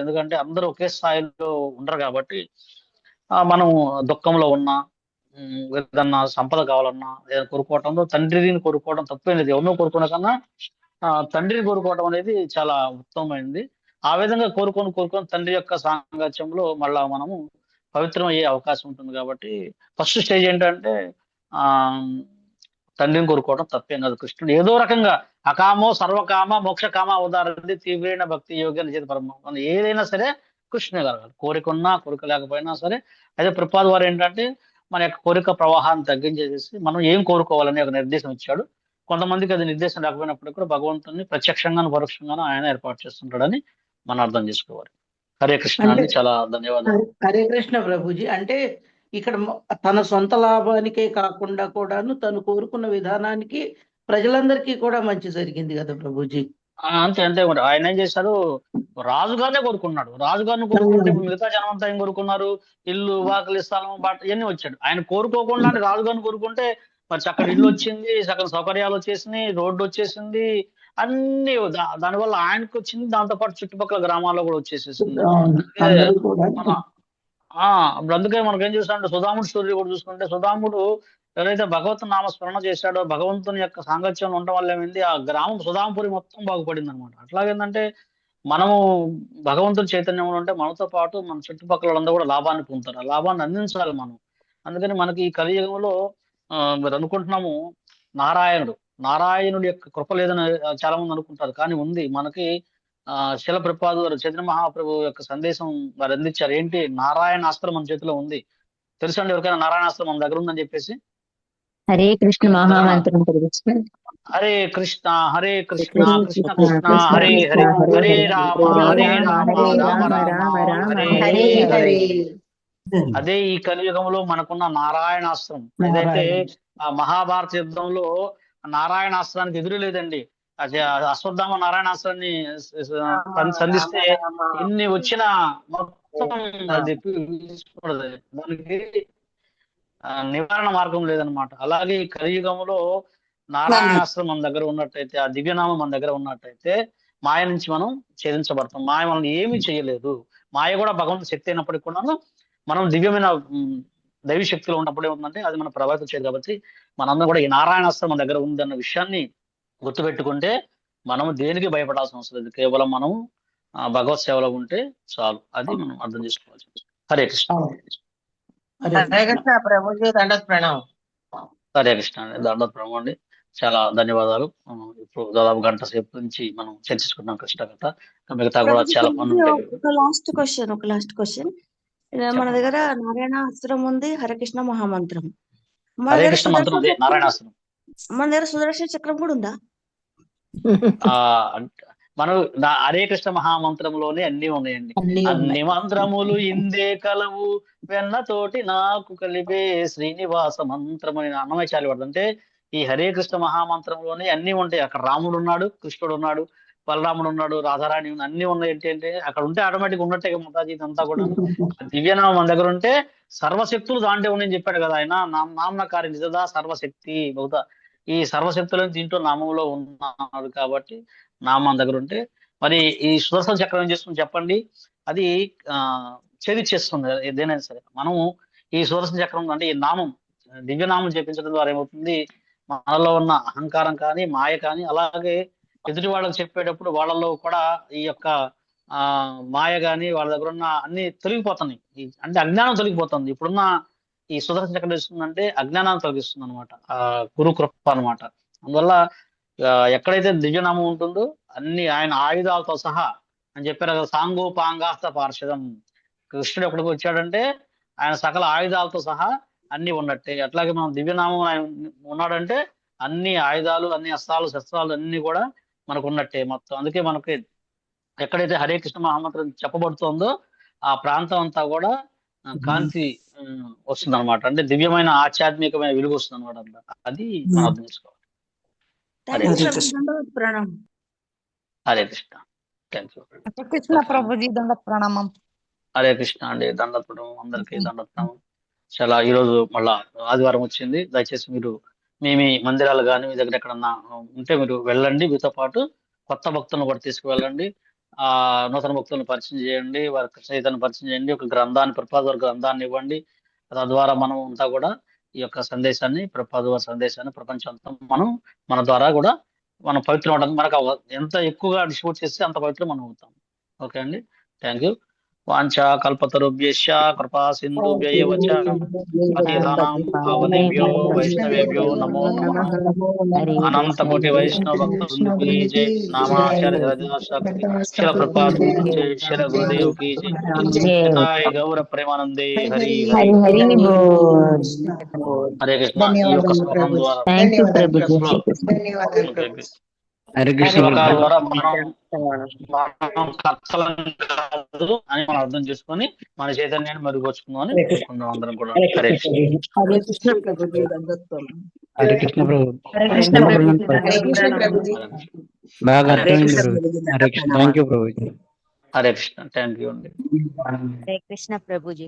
ఎందుకంటే అందరూ ఒకే స్థాయిలో ఉండరు కాబట్టి మనం దుఃఖంలో ఉన్నా, ఏదన్నా సంపద కావాలన్నా ఏదైనా కోరుకోవటంలో తండ్రిని కోరుకోవడం తప్పేం లేదు. ఎవరినో కోరుకునే కన్నా తండ్రిని కోరుకోవడం అనేది చాలా ఉత్తమమైనది. ఆ విధంగా కోరుకొని తండ్రి యొక్క సాంగత్యంలో మళ్ళా మనము పవిత్రం అయ్యే అవకాశం ఉంటుంది. కాబట్టి ఫస్ట్ స్టేజ్ ఏంటంటే తండ్రిని కోరుకోవడం తప్పేం కాదు. కృష్ణుడు ఏదో రకంగా అకామో సర్వకామ మోక్షకామ ఉదాహరణ తీవ్రైన భక్తి యోగ్య నిజ పరమ, ఏదైనా సరే కృష్ణుడే కలగాలి. కోరిక ఉన్నా కోరిక లేకపోయినా సరే. అయితే ప్రపాద్ వారు ఏంటంటే మన యొక్క కోరిక ప్రవాహాన్ని తగ్గించేసి మనం ఏం కోరుకోవాలని ఒక నిర్దేశం ఇచ్చాడు. కొంతమందికి అది నిర్దేశం లేకపోయినప్పుడు కూడా భగవంతుని ప్రత్యక్షంగాను పరోక్షంగాను ఆయన ఏర్పాటు చేస్తుంటాడని మనం అర్థం చేసుకోవాలి. హరే కృష్ణ అండి, చాలా ధన్యవాదాలు. హరే కృష్ణ ప్రభుజీ. అంటే ఇక్కడ తన సొంత లాభానికే కాకుండా కూడాను తను కోరుకున్న విధానానికి ప్రజలందరికీ కూడా మంచి జరిగింది కదా ప్రభుజీ. అంతే మరి ఆయన ఏం చేశారు, రాజుగారినే కోరుకున్నాడు. రాజుగారిని కోరుకుంటే మిగతా జనం అంతా ఏం కోరుకున్నారు, ఇల్లు, వాకిలి, స్థలం, బాట ఇవన్నీ వచ్చాడు. ఆయన కోరుకోకుండా రాజుగారిని కోరుకుంటే మరి చక్కటి ఇల్లు వచ్చింది, సకల సౌకర్యాలు వచ్చేసినాయి, రోడ్డు వచ్చేసింది, అన్ని దానివల్ల ఆయనకు వచ్చింది, దాంతో పాటు చుట్టుపక్కల గ్రామాల్లో కూడా వచ్చేసేసింది. అందుకే అందరూ కూడా మన ఇప్పుడు అందుకే మనకేం చూస్తామంటే సుధాముడు స్టోరీ కూడా చూసుకుంటే, సుధాముడు ఎవరైతే భగవత్ నామస్మరణ చేశాడో, భగవంతుని యొక్క సాంగత్యంలో ఉండటం వల్ల ఏమైంది, ఆ గ్రామం సుధాంపురి మొత్తం బాగుపడింది అనమాట. అట్లాగేందంటే మనము భగవంతుని చైతన్యంలో ఉంటే మనతో పాటు మన చుట్టుపక్కల వాళ్ళందరూ కూడా లాభాన్ని పొందుతారు, ఆ లాభాన్ని అందించాలి మనం. అందుకని మనకి ఈ కలియుగంలో మీరు అనుకుంటున్నాము నారాయణుడి యొక్క కృప లేదని చాలా మంది అనుకుంటారు, కానీ ఉంది. మనకి శిల ప్రభుపాదులు గారు చైతన్య మహాప్రభు యొక్క సందేశం వారు అందించారు. ఏంటి? నారాయణాస్త్రం మన చేతిలో ఉంది. తెలుసండి ఎవరికైనా నారాయణాస్త్రం మన దగ్గర ఉందని చెప్పేసి? హరే కృష్ణ మహామంత్రం హరే కృష్ణ హరే కృష్ణ కృష్ణ కృష్ణ హరే హరే, హరే రామ రామ రామ హరే హరే. అదే ఈ కలియుగంలో మనకున్న నారాయణాస్త్రం. ఏదైతే ఆ మహాభారత యుద్ధంలో నారాయణాస్త్రానికి ఎదురు లేదండి. అది అశ్వత్థామ నారాయణాస్త్రాన్ని సంధిస్తే ఎన్ని వచ్చినా మొత్తం అది దానికి నివారణ మార్గం లేదనమాట. అలాగే ఈ కలియుగంలో నారాయణాస్త్రం మన దగ్గర ఉన్నట్టయితే, ఆ దివ్యనామం మన దగ్గర ఉన్నట్టయితే మాయ నుంచి మనం ఛేదించబడతాం. మాయ మనల్ని ఏమీ చేయలేదు. మాయ కూడా భగవంతుని శక్తి అయినప్పటికీ కూడా మనం దివ్యమైన దైవ శక్తిలో ఉన్నప్పుడు ఏముందంటే అది మనం ప్రభావితం చేయదు. కాబట్టి మనందరం కూడా ఈ నారాయణాస్త్రం మన దగ్గర ఉందన్న విషయాన్ని గుర్తుపెట్టుకుంటే మనం దేనికి భయపడాల్సిన అవసరం లేదు. కేవలం మనం భగవత్ సేవలో ఉంటే చాలు. అది మనం అర్థం చేసుకోవాలి. హరే కృష్ణ. హరే కృష్ణ ప్రభుజీ, దండోత్ ప్రణామం. హరే కృష్ణ అండి, దండోత్ ప్రణామం అండి. చాలా ధన్యవాదాలు. ఇప్పుడు దాదాపు గంట సేపు నుంచి మనం చర్చించుకున్నాం కృష్ణ కథ. మిగతా కూడా చాలా పనులు ఉంటాయి. ఒక లాస్ట్ క్వశ్చన్ మన దగ్గర నారాయణ అస్త్రం ఉంది, హరికృష్ణ మహామంత్రం. హరే కృష్ణ మంత్రం ఉంది, నారాయణాస్త్రం. మన దగ్గర సుదర్శన చక్రం కూడా ఉందా? మనం హరే కృష్ణ మహామంత్రంలోనే అన్ని ఉన్నాయండి. అన్ని మంత్రములు ఇందే కలవు వెన్నతోటి నాకు కలిపే శ్రీనివాస మంత్రం అని అన్నమయ్య చాలి పడుతుంది. అంటే ఈ హరే కృష్ణ మహామంత్రంలోనే అన్ని ఉంటాయి. అక్కడ రాముడు ఉన్నాడు, కృష్ణుడు ఉన్నాడు, బలరాముడు ఉన్నాడు, రాధారాణి అన్ని ఉన్నాయి. ఏంటంటే అక్కడ ఉంటే ఆటోమేటిక్ ఉన్నట్టే మాతాజీ అంతా కూడా. దివ్యనామం మన దగ్గర ఉంటే సర్వశక్తులు దాంట్లో ఉన్నాయని చెప్పాడు కదా ఆయన. నామనకారి నిజదా సర్వశక్తి బహుత. ఈ సర్వశక్తులను దీంట్లో నామంలో ఉన్నాడు కాబట్టి నామం మన దగ్గర ఉంటే, మరి ఈ సుదర్శన చక్రం ఏం చేస్తుంది చెప్పండి? అది ఛేదిచ్చేస్తుంది ఏదైనా సరే. మనము ఈ సుదర్శన చక్రం అంటే ఈ నామం దివ్యనామం చేపించడం ద్వారా ఏమవుతుంది, మనలో ఉన్న అహంకారం కానీ మాయ కానీ, అలాగే ఎదుటి వాళ్ళకి చెప్పేటప్పుడు వాళ్ళలో కూడా ఈ యొక్క మాయ కానీ వాళ్ళ దగ్గర ఉన్న అన్ని తొలగిపోతున్నాయి. అంటే అజ్ఞానం తొలగిపోతుంది. ఇప్పుడున్న ఈ సుదర్శన చక్రం ఇస్తుందంటే అజ్ఞానాన్ని తొలగిస్తుంది అనమాట, గురు కృప అనమాట. అందువల్ల ఎక్కడైతే దివ్యనామం ఉంటుందో అన్ని ఆయన ఆయుధాలతో సహా అని చెప్పారు కదా, సాంగోపాంగాస్త పార్షదం. కృష్ణుడు ఎక్కడికి వచ్చాడంటే ఆయన సకల ఆయుధాలతో సహా అన్ని ఉన్నట్టే. అట్లాగే మనం దివ్యనామం ఆయన ఉన్నాడంటే అన్ని ఆయుధాలు, అన్ని అస్త్రాలు, శస్త్రాలు అన్ని కూడా మనకు ఉన్నట్టే మొత్తం. అందుకే మనకి ఎక్కడైతే హరే కృష్ణ మహామంత్రం చెప్పబడుతుందో ఆ ప్రాంతం అంతా కూడా కాంతి వస్తుంది అనమాట. అంటే దివ్యమైన ఆధ్యాత్మికమైన వెలుగు వస్తుంది అనమాట. అది మనం అర్థం చేసుకోవాలి. హరే కృష్ణ. Thank you. కృష్ణ ప్రభుజీ, దండోత్ ప్రణామం. హరే కృష్ణ అండి, దండోత్ ప్రణామం అందరికీ. దండోత్ ప్రణామం. చాలా ఈరోజు మళ్ళా ఆదివారం వచ్చింది. దయచేసి మీరు మీ మందిరాలు కానీ మీ దగ్గర ఎక్కడన్నా ఉంటే మీరు వెళ్ళండి. మీతో పాటు కొత్త భక్తులను కూడా తీసుకువెళ్ళండి. నూతన భక్తులను పరిచయం చేయండి, వారి చైతన్యం పరిచయం చేయండి. ఒక గ్రంథాన్ని, ప్రభుపాద వారి గ్రంథాన్ని ఇవ్వండి. తద్వారా మనం అంతా కూడా ఈ యొక్క సందేశాన్ని, ప్రభుపాద వారి సందేశాన్ని ప్రపంచం అంతా మన ద్వారా కూడా మనం పవిత్రం అవడానికి మనకు ఎంత ఎక్కువగా డిస్ట్రిబ్యూట్ చేస్తే అంత పవిత్రం మనం అవుతాం. ఓకే అండి, థ్యాంక్ యూ. వాంఛా కల్పతరుభ్యశ్చ కృపా సింధుభ్యైవ చ పతితానాం పావనేభ్యో వైష్ణవేభ్యో నమో నమః. అనంత కోటి వైష్ణవ భక్తవృంద కీ జై. నామాచార్య శిల ప్రభుపాద కీ జై. శిల గురుదేవ్ కీ జై. జై గౌర ప్రేమానందే. హరి హరి హరే కృష్ణ. ఈ యొక్క శ్లోకం ద్వారా కాదు అని మనం అర్థం చేసుకొని మన చైతన్యాన్ని మెరుగుపరుచుకుందాం అని కోరుకుందాం అందరం కూడా. హరే కృష్ణ. హరే కృష్ణ ప్రభు. బాగా అర్థమైంది ప్రభు. హరే కృష్ణ. థ్యాంక్ యూ ప్రభు. హరే కృష్ణ. థ్యాంక్ యూ అండి. హరే కృష్ణ ప్రభుజీ.